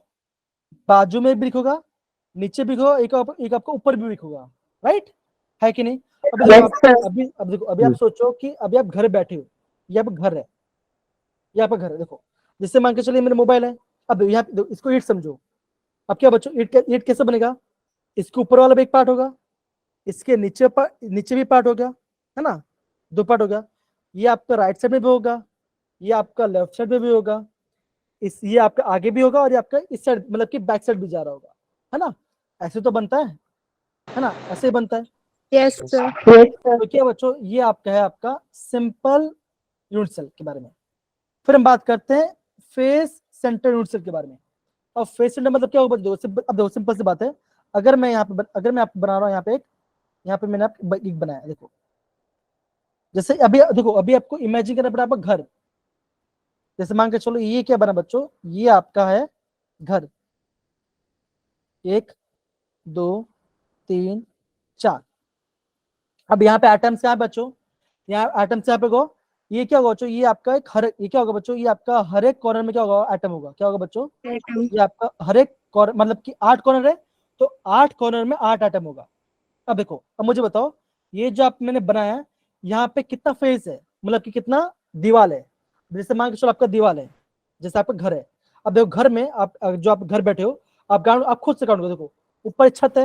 बाजू में एक ब्रिक होगा, नीचे भी होगा, एक आपका ऊपर भी ब्रिक होगा। राइट है कि नहीं? अभी देखो Yes, sir. अब देखो, अभी आप सोचो कि अभी आप घर बैठे हो, ये आप घर है, ये आपका घर है। देखो जैसे मान के चलिए मेरा मोबाइल है, अब यहाँ पे इसको ईंट समझो। अब क्या बच्चों, ईंट कैसे बनेगा? इसके ऊपर वाला भी एक पार्ट होगा, इसके नीचे भी पार्ट हो गया, है ना, 2 पार्ट हो गया। ये आपका राइट साइड में भी होगा, ये आपका लेफ्ट साइड में भी होगा, ये आपका आगे भी होगा, और ये आपका इस साइड मतलब कि बैक साइड भी जा रहा होगा, है ना। ऐसे तो बनता है ना, ऐसे ही बनता है। Yes, sir. Yes, sir. तो क्या बच्चों, ये आपका है आपका सिंपल यूनिट सेल के बारे में। फिर हम बात करते हैं फेस सेंटर यूनिट सेल के बारे में। और फेस सेंटर मतलब क्या होगा? अब देखो सिंपल सी बात है, अगर मैं आपको बना रहा हूँ, यहाँ पे मैंने एक बनाया, देखो जैसे अभी देखो, अभी आपको इमेजिन करना पड़ा आपका घर। जैसे मान के चलो ये क्या बना बच्चों, ये आपका है घर, 1, 2, 3, 4। अब यहाँ पे एटम्स क्या है बच्चों, यहाँ एटम्स यहाँ पे गो, ये क्या होगा बच्चों, ये क्या होगा बच्चों, ये आपका हर एक कॉर्नर में क्या होगा, एटम होगा। क्या होगा बच्चों, Atom. ये आपका हर एक कॉर्नर, मतलब कि 8 कॉर्नर है, तो 8 कॉर्नर में 8 एटम होगा। अब देखो, अब मुझे बताओ, ये जो मैंने बनाया है, यहाँ पे कितना फेस है, मतलब कि कितना दीवार है। जैसे मान के चलो आपका दीवार है, जैसे आपका घर है। अब देखो घर में आप घर बैठे हो, आप खुद से काउंट करो। देखो ऊपर छत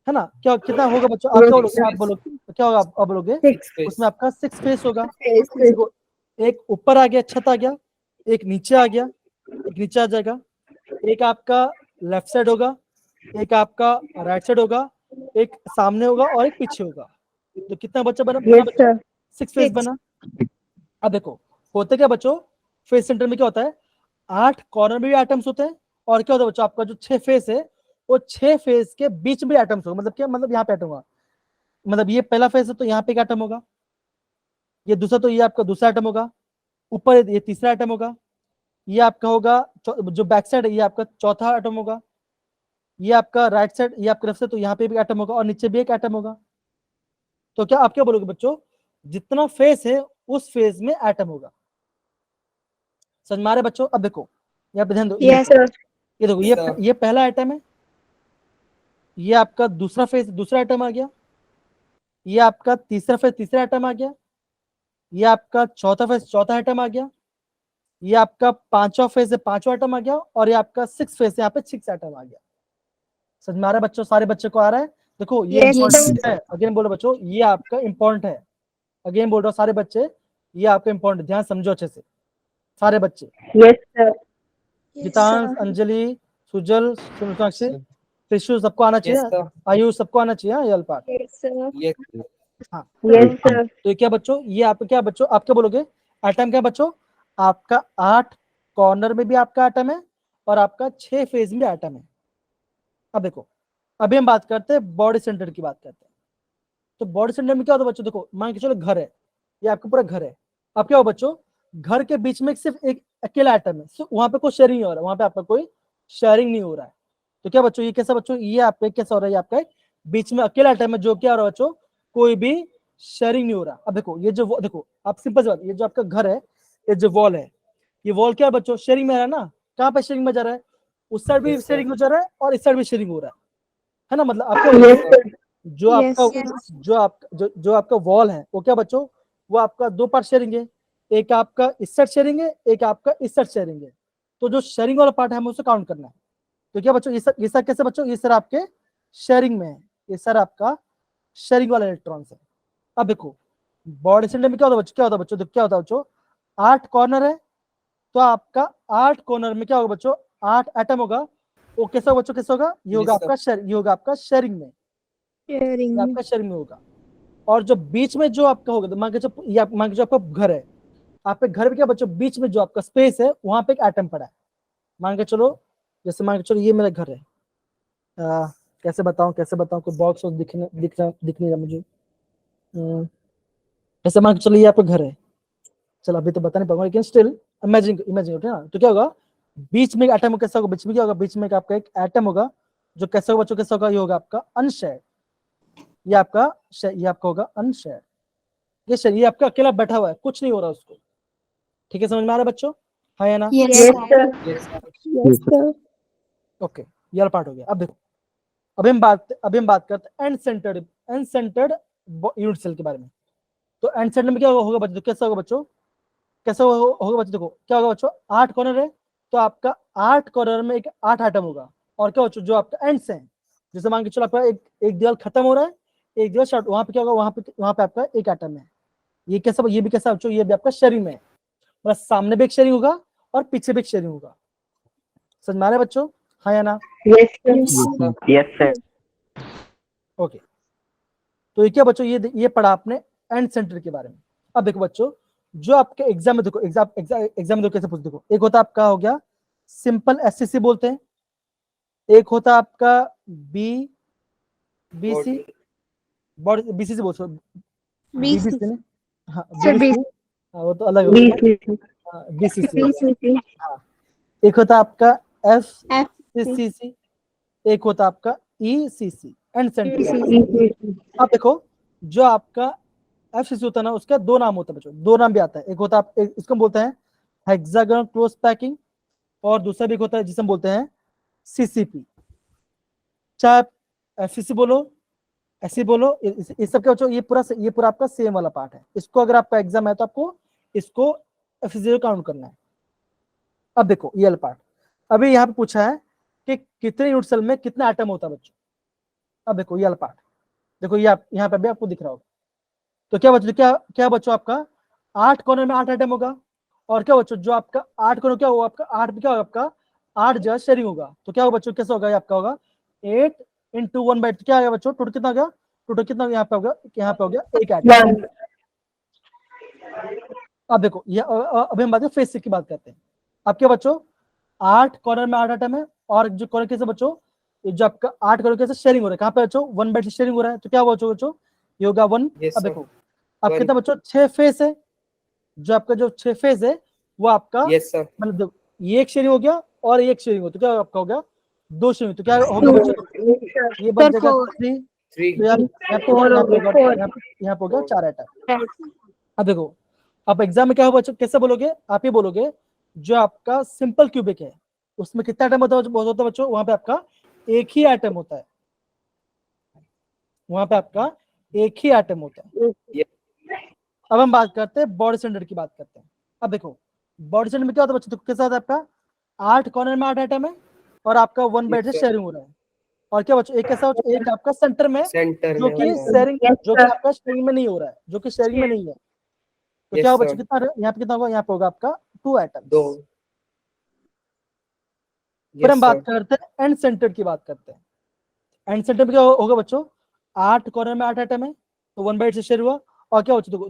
है ना, क्या कितना होगा बच्चों, आप क्या बोलोगे, आप बोलो क्या होगा, आप बोलोगे 6. उसमें आपका 6 फेस होगा। Yes, देखो एक ऊपर आ गया, छत आ गया, एक नीचे आ गया, एक नीचे आ जाएगा, एक आपका लेफ्ट साइड होगा, एक आपका राइट साइड होगा, एक सामने होगा और एक पीछे होगा। तो कितना बच्चा बना Yes, बच्चों, sir. 6 फेस 6. बना। अब देखो होते क्या बच्चों, फेस सेंटर में क्या होता है, 8 कॉर्नर में भी एटम्स होते हैं, और क्या होता है बच्चों, आपका जो 6 फेस है, वो 6 फेस के बीच में एटम्स होगा। मतलब क्या, मतलब यहाँ पे एटम होगा, मतलब ये पहला फेस है तो यहाँ पे एक एटम होगा, ये दूसरा तो ये आपका दूसरा एटम होगा, ऊपर ये तीसरा एटम होगा, ये आपका होगा जो बैक साइड है, ये आपका चौथा एटम होगा, ये आपका राइट साइड, ये आपका लेफ्ट साइड, तो यहाँ पे भी एटम होगा, और नीचे भी एक एटम होगा। तो क्या आप क्या बोलोगे बच्चों, जितना फेस है उस फेस में एटम होगा। समझ में आ रहा है बच्चों? अब देखो यहाँ पे ध्यान दो, Yes, sir. ये देखो ये पहला आइटम है, ये आपका दूसरा फेस दूसरा आइटम आ गया, ये आपका तीसरा फेस तीसरा आइटम आ गया, ये आपका चौथा फेस चौथा आइटम आ गया, ये आपका पांचवा फेस है पांचवा आइटम आ गया, और ये आपका 6 फेस है, यहाँ पे 6 आइटम आ गया। समझ में आ रहा है बच्चों? सारे बच्चों को आ रहा है? देखो ये Yes, इंपॉर्टेंट sir. है, अगेन बोलो बच्चों, ये आपका इंपॉर्टेंट है। अगेन बोल रहा हूँ सारे बच्चे, ये आपका इंपॉर्टेंट, ध्यान समझो अच्छे से सारे बच्चे। Yes, sir. गीतांश, अंजलि, सुजल, सोनाक्षी, त्रिशु, सबको आना चाहिए, आयुष सबको आना चाहिए, हाँ, ये अल्पाट। Yes, sir. हाँ Yes, sir. तो क्या बच्चों, ये आपका क्या बच्चों, आप क्या बोलोगे, एटम क्या बच्चों, आपका 8 कॉर्नर में भी आपका एटम है, और आपका 6 फेज में एटम है। अब देखो अभी हम बात करते हैं बॉडी सेंटर की बात करते हैं। तो बॉडी सेंटर में क्या होता है बच्चों, देखो मान के चलो घर है, ये आपका पूरा घर है। अब क्या हो बच्चों, घर के बीच में सिर्फ एक अकेला आइटम है, सिर्फ वहां पे कोई शेयरिंग नहीं हो रहा है, वहां पे आपका कोई शेयरिंग नहीं हो रहा है। तो क्या बच्चों, ये कैसा बच्चों, ये आपका कैसा हो रहा है, आपका बीच में अकेला आइटम है, जो क्या हो रहा है बच्चों, कोई भी शेयरिंग नहीं हो रहा। अब देखो ये जो देखो आप सिंपल सी बात, ये जो आपका घर है, ये जो वॉल है, ये वॉल क्या है बच्चों, शेयरिंग में आ रहा है ना। कहाँ पे शेयरिंग में जा रहा है, उस साइड भी शेयरिंग हो जा रहा है, और इस साइड भी शेयरिंग हो रहा है ना। मतलब आपका Yes, sir. जो आपका जो आपका वॉल है, वो क्या बच्चों, वो आपका 2 पार्ट शेयरिंग है, एक आपका इस साइड शेयरिंग है, एक आपका इस साइड शेयरिंग है। तो जो शेयरिंग वाला पार्ट है हमें उसे काउंट करना है। तो क्या बच्चों, ये सर कैसे बच्चों, ये सर आपके शेयरिंग में है, ये सर आपका शेयरिंग वाला इलेक्ट्रॉन्स है। अब देखो बॉडी सेंटर में क्या होता है बच्चों, क्या होता है बच्चों, 8 कॉर्नर है, तो आपका 8 कॉर्नर में क्या होगा बच्चों, 8 एटम होगा। वो कैसा बच्चों, कैसा होगा, ये होगा आपका ये होगा आपका शेयरिंग में, Sharing. ये आपका शेयरिंग में होगा। और जो बीच में जो आपका होगा, मान के जो आपका घर है, आपके घर में क्या बच्चों बीच में जो आपका स्पेस है वहां पे एक एटम पड़ा है। मान के चलो, जैसे मान के चलो ये मेरा घर है, कैसे बताऊं कोई बॉक्स दिख नहीं रहा मुझे। जैसे मान के चलो ये आपका घर है, चलो अभी तो बता नहीं पाऊंगा लेकिन स्टिल इमेजिन इमेजिन ना, तो क्या होगा बीच में एक एटम कैसा होगा, बीच में क्या होगा, बीच में आपका एक एटम होगा जो कैसा होगा बच्चों, कैसा होगा, ये होगा आपका अनशेयर्ड, ये आपका होगा अनशेयर्ड। ये आपका अकेला बैठा हुआ है, कुछ नहीं हो रहा उसको। ठीक है, समझ में आ रहा है बच्चों, हाँ या ना? Yes, Yes, sir. sir. Yes, sir. Okay, ये वाला पार्ट हो गया। अब देखो, अभी हम बात करते हैं एंड सेंटर्ड यूनिट सेल के बारे में। तो एंड सेंटर में क्या होगा बच्चों, कैसा होगा बच्चों, कैसा होगा बच्चों, देखो क्या होगा बच्चों, 8 कॉर्नर है, तो आपका 8 कॉर्नर में एक 8 आइटम होगा। और क्या बच्चों, जो आपका एंड्स है, जैसे मान के चलो आपका एक दीवार खत्म हो रहा है, एक दीवार स्टार्ट, वहां पे क्या होगा, वहां पे आपका एक आइटम है। ये कैसा, ये भी कैसा बच्चों, ये भी आपका शेयरिंग में है, बस सामने भी एक शेयरिंग होगा और पीछे भी एक शेयरिंग होगा। समझ में आ रहा है बच्चों, हाँ या ना? Yes, sir. Yes, sir. Okay, तो ये क्या बच्चों, ये पढ़ा आपने एंड सेंटर के बारे में। अब देखो बच्चों, जो आपके एग्जाम में देखो, एग्जाम में देखो कैसे पूछ, देखो एक होता आपका हो गया सिंपल एससीसी बोलते हैं, एक होता आपका बीसी बॉडी, बीसीसी बोलते हैं, BC. बीबीसी ने, हाँ Sir, बीबीसी, BC. हाँ वो तो अलग हो गया, BC. बीसीसी हो गया। BCC. हाँ, एक होता आपका FCC. एफसीसी, एक होता आपका ईसीसी एंड सेंटर। BCC. अब देखो, जो आपका एफसीसी होता है ना, उसका दो नाम होता है बच्चों, दो नाम भी आता है, एक होता है इसको बोलते हैं हेक्सागोनल क्लोज पैकिंग, और दूसरा भी एक होता है जिसे हम बोलते हैं सीसीपी। चाहे आप एफसीसी बोलो, ऐसे बोलो, इस सब क्या बच्चों, ये पूरा आपका सेम वाला पार्ट है। इसको अगर आपका एग्जाम है तो आपको इसको एफसीसी काउंट करना है। अब देखो ये वाला पार्ट, अभी यहाँ पे पूछा है कि कितने यूनिट सेल में कितना एटम होता है बच्चों। अब देखो ये वाला पार्ट, देखो ये यहाँ पे भी आपको दिख रहा होगा। तो क्या बच्चों, क्या बच्चों, आपका 8 कॉर्नर में 8 आइटम होगा, और क्या बच्चों, जो आपका 8 कॉर्नर क्या होगा, आपका 8 क्या होगा, आपका 8 जो शेयरिंग होगा। तो क्या होगा बच्चों, कैसा होगा, ये आपका होगा 8 इंटू 1/8, तो क्या आएगा बच्चों, टोटल कितना होगा, टोटल कितना यहाँ पे होगा, एक आइटम। अब देखो ये अभी हम फेस की बात करते हैं। अब क्या बच्चों, 8 कॉर्नर में 8 आइटम है, और जो कॉर्नर कैसे बच्चों, ये जो आपका 8 कॉर्नर कैसे शेयरिंग हो रहा है, कहाँ पे बच्चों, 1/8 शेयरिंग हो रहा है, तो क्या हुआ बच्चों, ये होगा 1। Yes, अब sir. देखो, अब कितना बच्चों, 6 फेस है, जो आपका जो 6 फेस है वो आपका, Yes, sir. मतलब देखो ये एक शेयरिंग हो गया और एक शेयरिंग हो, तो क्या आपका हो गया 2 शेयरिंग, तो क्या होगा बच्चों, ये बन जाएगा 3, Three. तो यहाँ पे हो गया 4 आइटम। अब देखो, अब एग्जाम में क्या होगा बच्चों, कैसे बोलोगे, आप ये बोलोगे जो आपका सिंपल क्यूबिक है उसमें कितना आइटम होता है बच्चों, वहां पे आपका एक ही आइटम होता है, वहां पे आपका एक ही आइटम होता है। अब हम बात करते हैं बॉडी सेंटर की, बात करते हैं। अब देखो बॉडी सेंटर में क्या होता है बच्चों, कैसा होता है आपका 8 कॉर्नर में 8 आइटम है, और आपका 1/8 से शेयरिंग हो रहा है। और क्या बच्चों, एक कैसा हो, एक आपका सेंटर में Center जो में कि होता है। शेयरिंग, जो कि आपका शेयरिंग में नहीं हो रहा है, जो कि शेयरिंग में नहीं है, तो Yes, क्या होगा sir. बच्चों, कितना यहाँ पे कितना होगा, यहाँ पे होगा आपका 2 आइटम। दो। फिर Yes, हम बात sir. करते हैं एंड सेंटर की, बात करते हैं। एंड सेंटर में क्या होगा बच्चों, 8 कॉर्नर में 8 आइटम है, तो 1/8 से शेयर हुआ। और क्या बच्चों, देखो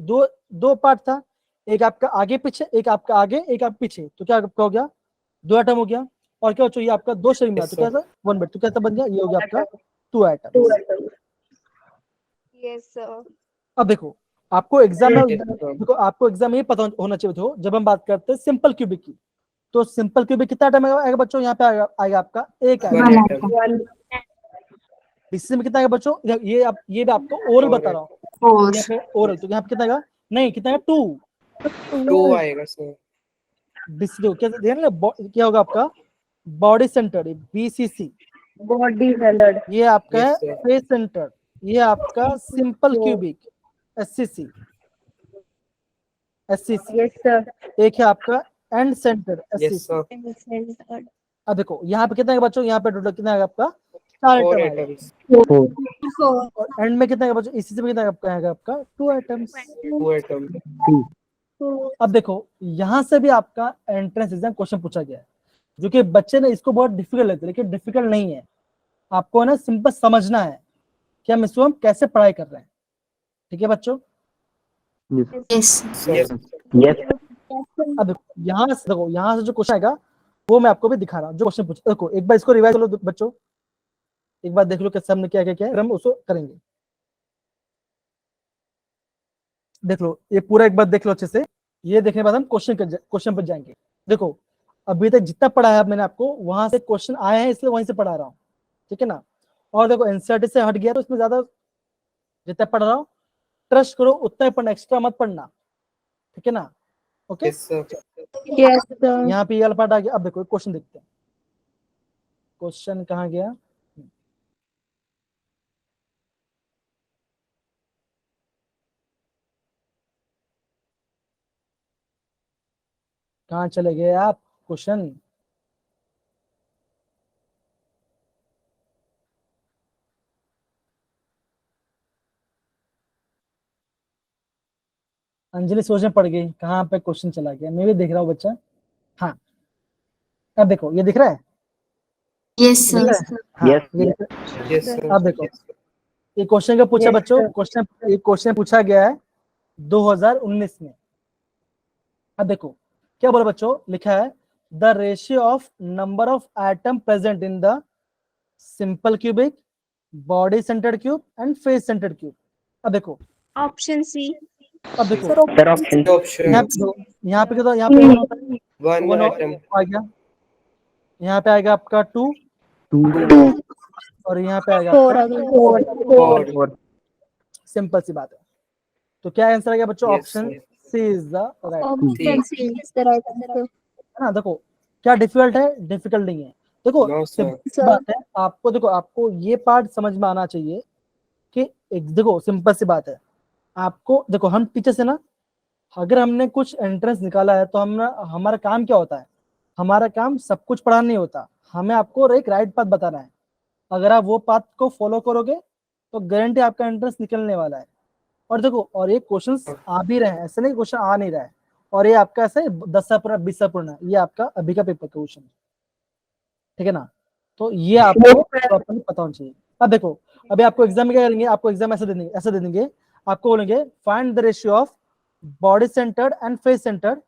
दो पार्ट था, एक आपका आगे पीछे, एक आपका आगे, एक आप पीछे, तो क्या आपका हो गया 2 आइटम हो गया। और क्या बच्चों, ये आपका 2 शेयरिंग में, Yes, तो sir. कैसा 1/8, तो कैसा बन गया, ये हो गया आपका 2 आइटम। Yes, sir. अब देखो, आपको एग्जाम में, Yes, sir. देखो आपको एग्जाम में ये पता होना चाहिए हो, जब हम बात करते हैं सिंपल क्यूबिक की, तो सिंपल क्यूबिक कितना आइटम आएगा बच्चों, यहाँ पे आएगा आपका एक One आइटम। item. बीसीसी में कितना आएगा बच्चों, ये भी आपको ओरल बता रहा हूँ, यहाँ पे ओरल, तो यहाँ पे कितना आएगा, नहीं कितना आएगा 2। Two आएगा sir. बीसीसी कैसे ध्यान, क्या होगा आपका body centre BCC, Body colored. ये आपका Yes, है sir. फेस सेंटर, ये आपका simple cubic SCC, Yes, sir. एक है आपका and centre Yes, SCC. Centered. अब देखो यहाँ पे कितना है बच्चों, यहाँ पे टोटल कितना है आपका 4 Four आइटम आएगा, items. Four. और एंड में कितना है बच्चों, इसी से कितना आएगा आपका 2 आइटम्स। Two items. अब देखो यहाँ से भी आपका एंट्रेंस एग्जाम क्वेश्चन पूछा गया है, जो कि बच्चे ने इसको बहुत डिफिकल्ट लगता है, लेकिन डिफिकल्ट नहीं है, आपको ना सिंपल समझना है कि हम इसको कैसे पढ़ाई कर रहे हैं। ठीक है बच्चों, Yes. Yes. Yes. अब देखो यहाँ से जो क्वेश्चन आएगा वो मैं आपको भी दिखा रहा हूँ। जो क्वेश्चन पूछा देखो, एक बार इसको रिवाइज कर लो बच्चों, एक बार देख लो कैसे हमने क्या क्या किया है, हम उसको करेंगे। देख लो ये पूरा एक बार देख लो अच्छे से, ये देखने के बाद हम क्वेश्चन पर जाएंगे। देखो अभी तक जितना पढ़ा है मैंने आपको, वहां से क्वेश्चन आए हैं इसलिए वहीं से पढ़ा रहा हूँ, ठीक है ना। और देखो एनसीईआरटी से हट गया तो इसमें ज्यादा जितना पढ़ रहा हूँ ट्रस्ट करो उतना ही पढ़ना, एक्स्ट्रा मत पढ़ना, ठीक है ना। Okay Yes, sir. Yes, sir. यहाँ पे ये वाला पार्ट आ गया। अब देखो क्वेश्चन देखते हैं, क्वेश्चन कहाँ गया। कहाँ चले गए आप क्वेश्चन। अंजलि सोचने पड़ गई कहाँ पे क्वेश्चन चला गया, मैं भी देख रहा हूँ बच्चा। हाँ अब देखो ये दिख रहा है, Yes, दिख sir. रहा है? हाँ Yes. ये दिख रहा है। Yes, sir. अब देखो ये क्वेश्चन का पूछा Yes, बच्चों, sir. ये क्वेश्चन पूछा गया है 2019 में। अब देखो क्या बोला बच्चों, लिखा है the ratio of number of atom present in the simple cubic, body centred cube and face centred cube. अब देखो, Option C. अब देखो Sir, option. यहाँ पे क्या, यहाँ पे वन होता है, One वन atom. आ गया, यहाँ पे आएगा आपका 2 Two. और यहाँ पे आएगा Four. आपका Four. Four. सिंपल सी बात है। तो क्या आंसर आ गया बच्चों, Yes, option sir. C is the right, Option C is the right answer. है ना। देखो क्या डिफिकल्ट है, डिफिकल्ट नहीं है। देखो No, sir. सिंपल सी बात है, आपको देखो आपको ये पार्ट समझ में आना चाहिए कि देखो सिंपल सी बात है। आपको देखो हम टीचर से ना, अगर हमने कुछ एंट्रेंस निकाला है तो हमारा काम क्या होता है, हमारा काम सब कुछ पढ़ाना नहीं होता, हमें आपको एक राइट पाथ बताना है। अगर आप वो पाथ को फॉलो करोगे तो गारंटी आपका एंट्रेंस निकलने वाला है। और देखो और ये क्वेश्चंस आ भी रहे हैं, ऐसे नहीं क्वेश्चन आ नहीं रहा है, और ये आपका ऐसे 10 सा पूरा 20 सा पूरा, ये आपका अभी का पेपर क्वेश्चन, ठीक है ना। तो ये आपको प्रॉपर्ली पता होना चाहिए। अब देखो अभी आपको एग्जाम में क्या करेंगे, आपको एग्जाम ऐसे दे देंगे, आपको बोलेंगे find the ratio of body centred and face centred.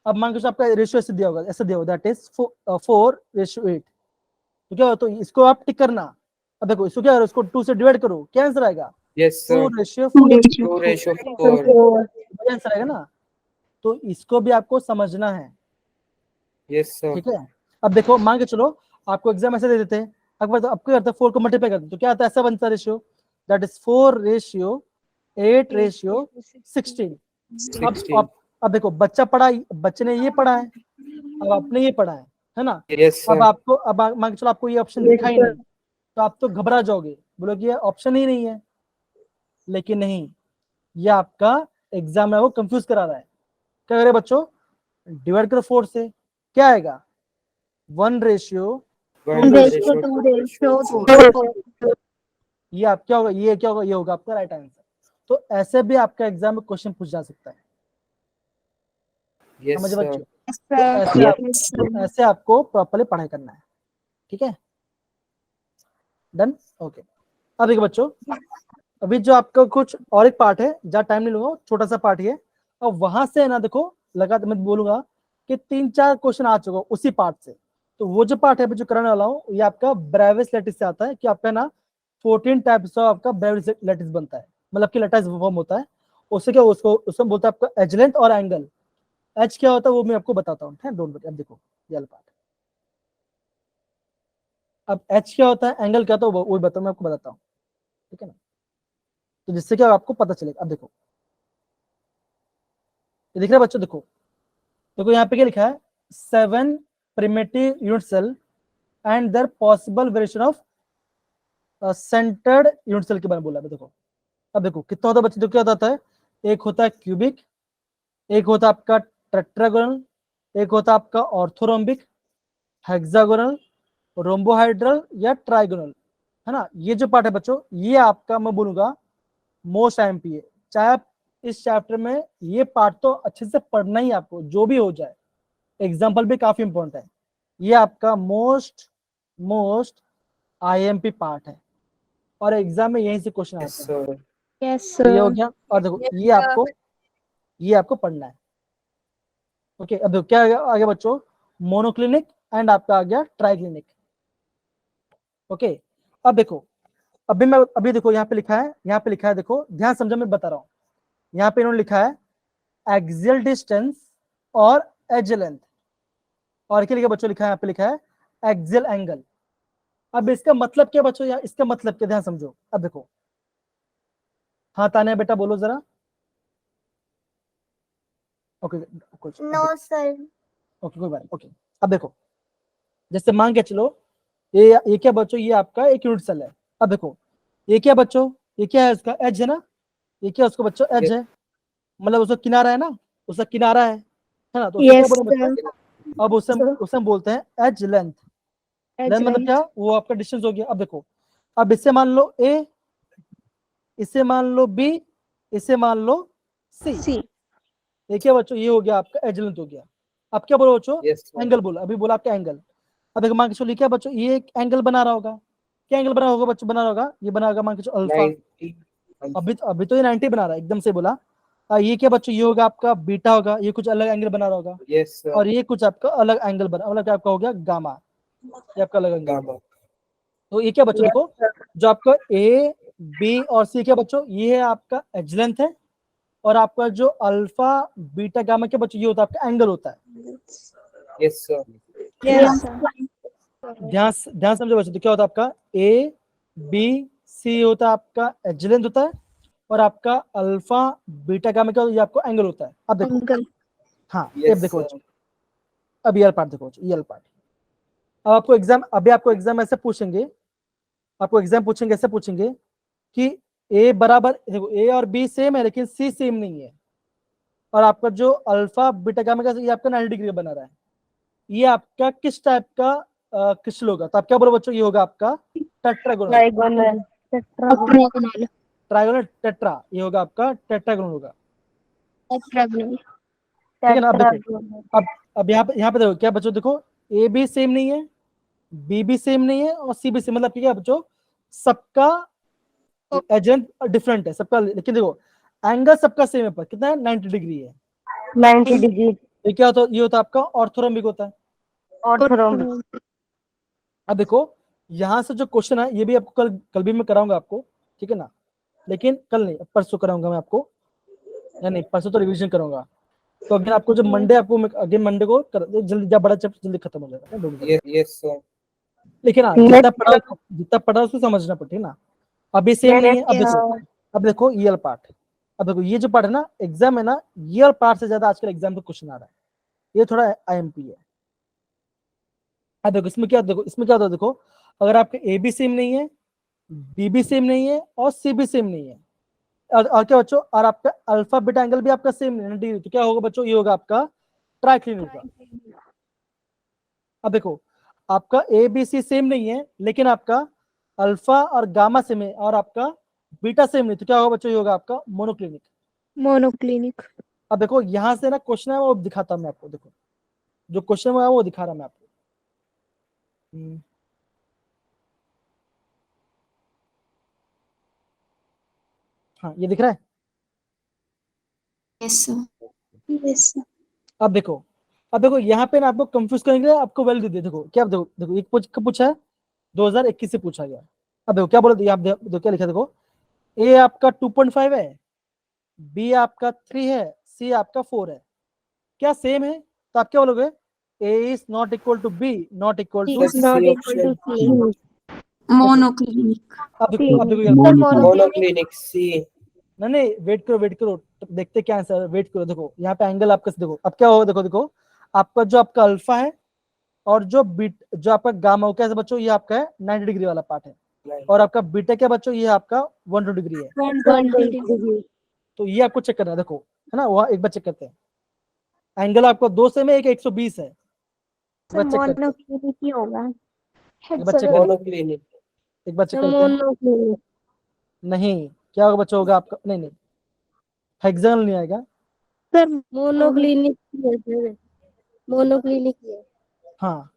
अब मान के आपका रेशियो ऐसे दिया होगा, दैट इज 4:8। तो क्या हो, तो इसको आप टिक करना। अब देखो इसको क्या करो, इसको 2 से डिवाइड करो, क्या आंसर आएगा, Yes, sir. 2:4। 2:4. वही आंसर आएगा ना। तो इसको भी आपको समझना है, Yes, sir. ठीक है। अब देखो मान के चलो आपको एग्जाम ऐसे दे देते हैं, आपको करते 4 को मल्टीप्लाई करते तो क्या आता है, ऐसा बनता है रेशियो, दैट इज 4:8:16। 16. अब देखो बच्चे ने ये पढ़ा है, अब आपने ये पढ़ा है ना। Yes, अब sir. आपको अब मान के चलो आपको ये ऑप्शन दिखा ही नहीं, तो आप तो घबरा जाओगे, बोलोगे ये ऑप्शन ही नहीं है। लेकिन नहीं, ये आपका एग्जाम है वो कंफ्यूज करा रहा है। क्या करे बच्चों, डिवाइड करो 4 से, क्या आएगा 1:2. 2:4. ये आप क्या होगा, ये क्या होगा, ये होगा आपका राइट आंसर। तो ऐसे भी आपका एग्जाम में क्वेश्चन पूछ जा सकता है, Yes, समझ sir. बच्चों। तो ऐसे आपको प्रॉपर्ली पढ़ाई करना है, ठीक है, डन, ओके। अब देखो बच्चों, अभी जो आपका कुछ और एक पार्ट है जहाँ टाइम नहीं लूंगा, छोटा सा पार्ट ही है। अब वहां से ना देखो लगा मैं बोलूंगा कि 3-4 क्वेश्चन आ चुका उसी पार्ट से। तो वो जो पार्ट है जो कराने वाला हूँ, ये आपका ब्रेविस लैटिस से आता है कि आपका ना 14 टाइप्स ऑफ आपका ब्रेविस लैटिस बनता है, मतलब कि लैटिस फॉर्म होता है। उससे क्या उसको उसमें बोलता है आपका एज लेंथ और एंगल। एच क्या होता है वो मैं आपको बताता हूँ, डोंट वरी। अब देखो ये वाला पार्ट, अब एच क्या होता है, एंगल क्या होता है, वो बताओ, मैं आपको बताता हूँ, ठीक है ना। तो जिससे क्या आपको पता चलेगा। अब देखो ये दिख रहा है बच्चों, देखो देखो यहाँ पे क्या लिखा है, 7 primitive unit cell and their possible variation of centered unit cell के बारे में बोला है। देखो अब देखो कितना होता है बच्चे, तो क्या होता है, एक होता है क्यूबिक, एक होता है आपका टेट्रागोनल, एक होता है आपका ऑर्थोरोम्बिक, हेक्सागोनल, रोम्बोहाइड्रल या ट्राइगोनल, है ना। ये जो पार्ट है बच्चों, ये आपका मैं बोलूंगा मोस्ट एमपी है। चाहे आप इस चैप्टर में ये पार्ट तो अच्छे से पढ़ना ही आपको, जो भी हो जाए, एग्जाम्पल भी काफी इंपॉर्टेंट है। ये आपका मोस्ट आईएमपी पार्ट है, और एग्जाम में यहीं से क्वेश्चन Yes, आते हैं। sir. Yes, तो ये हो sir. गया, और देखो ये आपको पढ़ना है। ओके अब देखो क्या आ गया बच्चों, मोनोक्लिनिक एंड आपका आ गया ट्राइक्लिनिक। ओके अब देखो, अभी देखो यहाँ पे लिखा है, यहाँ पे लिखा है, देखो ध्यान समझो मैं बता रहा हूँ। यहाँ पे इन्होंने लिखा है एक्सियल डिस्टेंस और एज लेंथ, और क्या लिखा बच्चों, लिखा है यहाँ पे लिखा है एक्सियल एंगल। अब इसका मतलब क्या बच्चों, यहाँ इसका मतलब क्या, ध्यान समझो। अब देखो, हाँ तान्या बेटा बोलो जरा। ओके कुछ नो सर। ओके कोई बात नहीं। ओके अब देखो, जैसे मान के चलो ये क्या बच्चों, ये आपका एक यूनिट सेल है। अब देखो ये क्या बच्चों, ये क्या है, इसका एज है ना, ये क्या उसको बच्चों एज Yes. है, मतलब उसका किनारा है ना, उसका किनारा है ना, तो उसको क्या यस बोले सर। बच्चों, अब उसे हम बोलते हैं एज लेंथ। लेंथ मतलब क्या, वो आपका डिस्टेंस हो गया। अब देखो, अब इससे मान लो ए, इसे मान लो बी, इसे मान लो सी, सी। ये क्या बच्चों, ये हो गया आपका एज लेंथ हो गया। अब क्या बोलो बच्चों, Yes, sir. एंगल बोला, अभी बोला आपका एंगल। अब देखो मान के चलो क्या बच्चों, ये एक एंगल बना रहा होगा, क्या एंगल बना होगा बच्चों, बना रहा होगा, ये बना होगा मान के चलो अल्फा। 90. अभी तो ये 90 बना रहा है, एकदम से बोला। ये क्या बच्चों, ये होगा आपका बीटा होगा, ये कुछ अलग एंगल बना रहा होगा, Yes, sir. और ये कुछ आपका अलग एंगल बना, मतलब क्या आपका हो गया गामा, ये आपका अलग एंगल। Gamma. तो ये क्या बच्चों देखो, जो आपका ए बी और सी क्या बच्चों, ये है आपका एज लेंथ है, और आपका जो अल्फा बीटा गामा क्या बच्चों, ये होता है आपका एंगल होता है। Yes, sir. Yes sir. ध्यान समझो बच्चों, तो क्या होता है आपका ए बी सी होता है आपका एज लेंथ होता है, और आपका अल्फा बीटा गामा क्या होता है, ये आपको एंगल होता है। अब देखो, अंकल। हाँ Yes, अब देखो sir. बच्चों, अब ये पार्ट देखो बच्चों, ये पार्ट। अब आपको एग्जाम, अभी आपको एग्जाम ऐसे पूछेंगे, आपको एग्जाम पूछेंगे ऐसे पूछेंगे कि ए बराबर, देखो ए और बी सेम है लेकिन सी सेम नहीं है, और आपका जो अल्फा बीटा गामा का ये आपका 90 डिग्री बना रहा है, ये आपका किस टाइप का क्रिस्टल होगा, तो आप क्या बोलो बच्चों, ये होगा आपका tetragonal. Trigonal. Octagonal. Trigonal tetra, ये होगा आपका टेट्रागोनल होगा, ऑक्टागोनल। ठीक है ना। अब देखो, अब यहाँ पे देखो क्या बच्चों, देखो ए भी सेम नहीं है, बी भी सेम नहीं है, और सी भी सेम, मतलब क्या बच्चों, सबका एजेंट डिफरेंट है सबका, लेकिन देखो एंगल सबका सेम है, पर कितना है, 90 डिग्री है। 90 डिग्री। ये क्या होता है, ये होता है आपका ऑर्थोरोम्बिक होता है। ऑर्थोरोम्बिक। अब देखो यहाँ से जो क्वेश्चन है, ये भी आपको कल भी मैं कराऊंगा आपको, ठीक है ना, लेकिन कल नहीं, परसों कराऊंगा मैं आपको, या नहीं परसों तो रिवीजन करूंगा। तो अगर आपको जो मंडे, आपको अगेन मंडे को जल्दी, जब बड़ा चैप्टर जल्दी खत्म हो जाएगा, don't worry। Yes, yes, sir. लेकिन हाँ जितना पढ़ा उसको समझना पड़ता है ना। अभी सेम नहीं है। अब देखो ये वाला पार्ट, अब देखो ये जो पार्ट है ना, एग्जाम है ना, ये वाला पार्ट से ज्यादा आजकल एग्जाम पे क्वेश्चन आ रहा है, ये थोड़ा IMP है। अब देखो इसमें क्या, देखो इसमें क्या होता है, देखो अगर आपके ए भी सेम नहीं है, बी भी सेम नहीं है, और सी भी सेम नहीं है, और क्या बच्चों, और आपका अल्फा बीटा एंगल भी आपका सेम नहीं है, तो क्या होगा बच्चों, ये होगा आपका ट्राइक्लिन होगा। अब देखो आपका ए बी सी सेम नहीं है, लेकिन आपका अल्फा और गामा सेम है, और आपका बीटा सेम नहीं, तो क्या होगा बच्चों, ये होगा आपका मोनोक्लिनिक। मोनोक्लिनिक। अब देखो यहाँ से ना क्वेश्चन है, वो दिखाता हूं मैं आपको, देखो जो क्वेश्चन है वो दिखा रहा मैं आपको। हाँ ये दिख रहा है। Yes sir. Yes sir. अब देखो यहाँ पे ना आपको कंफ्यूज करेंगे, आपको वैल्यू दे, देखो क्या, देखो देखो एक कब पूछा है, 2021 से पूछा गया। अब देखो क्या बोला, आप देखो क्या लिखा, देखो ए आपका 2.5 है, बी आपका 3 है, सी आपका 4 है, क्या सेम है, तो आप क्या बोलोगे, A is not equal to B, not equal to That's not C equal to option. C. Monoclinic. अब देखो ये Monoclinic C. नहीं वेट करो, देखते क्या आंसर, वेट करो। देखो यहाँ पे एंगल आपका, देखो अब क्या होगा, देखो देखो आपका जो आपका अल्फा है, और जो जो आपका गामा हो, कैसे बच्चों, ये आपका है 90 डिग्री वाला पार्ट है, और आपका बीटा क्या बच्चों, ये आपका 120 डिग्री है। 120 तो ये आपको चेक करना है, देखो है ना, वहाँ एक बार चेक करते हैं, एंगल आपका 2 से में एक 120 है, एक बार चेक करते हैं, मोनोक्लिनिक ही होगा। एक बार चेक करते हैं, Monoclinic. एक बार चेक करते हैं। मोनोक्लिनिक। नहीं, क्या होगा बच्चों, होगा आपका, नहीं हेक्सागोनल नहीं आएगा। सर मोनोक्लिनिक ही है सर। मोनोक्लिनिक ही है। हाँ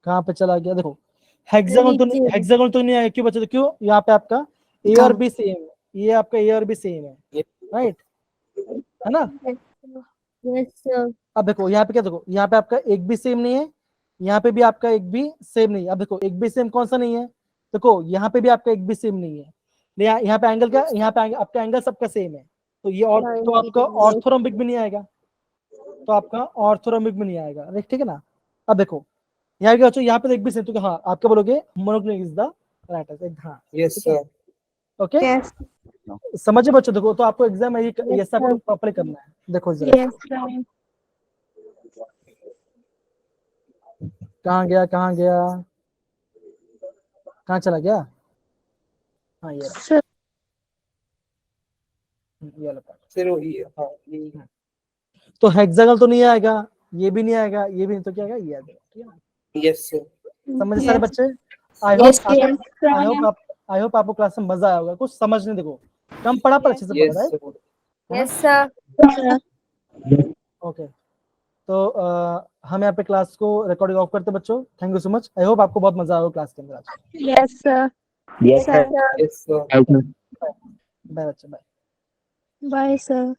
कहाँ पे चला गया, देखो हेक्सागोनल तो नहीं आएगा, क्यों बच्चों, क्यों, यहाँ पे आपका ए और बी सेम है, ये आपका ए और बी सेम है, राइट। है ना। Yes, sir. अब देखो यहाँ पे क्या, देखो यहाँ पे आपका एक भी सेम नहीं है, यहाँ पे भी आपका एक भी सेम नहीं है। अब देखो एक भी सेम कौन सा नहीं है, देखो यहाँ पे भी आपका एक भी सेम नहीं है। यहाँ पे एंगल क्या, यहाँ पे आपका एंगल सबका सेम है, तो ये और तो आपका ऑर्थोरोम्बिक भी नहीं आएगा, तो आपका ऑर्थोरोम्बिक भी नहीं आएगा, ठीक है ना। अब देखो यहाँ क्या बच्चों, यहाँ पे एक भी सेम, तो हाँ आप क्या बोलोगे, monoclinic is the right answer. हाँ Yes, sir. Okay, Yes. समझे बच्चों। देखो तो आपको एग्जाम में ये सब sir. प्रॉपर्ली करना है। देखो जरा Yes, sir. कहाँ गया, कहाँ गया, कहाँ चला गया, हाँ ये रहा। Sir. ये वाला part। Sir, ये हाँ ये तो हेक्सागोनल तो नहीं आएगा, ये भी नहीं आएगा, ये भी नहीं, तो क्या आएगा, ये आएगा, ठीक है ना। yes sir. समझे सारे बच्चे। Yes, sir. आई होप आपको क्लास में मजा आया होगा, कुछ समझ नहीं, देखो कम पढ़ा पर अच्छे से Yes, पढ़ा है। sir. Yes, sir. ओके, तो हम यहाँ पे क्लास को रिकॉर्डिंग ऑफ करते हैं बच्चों। Thank you so much, I hope आपको बहुत मजा आया क्लास के अंदर आज। Yes, sir. Yes, sir. Yes, sir. Bye बच्चे, बाय। Bye, sir.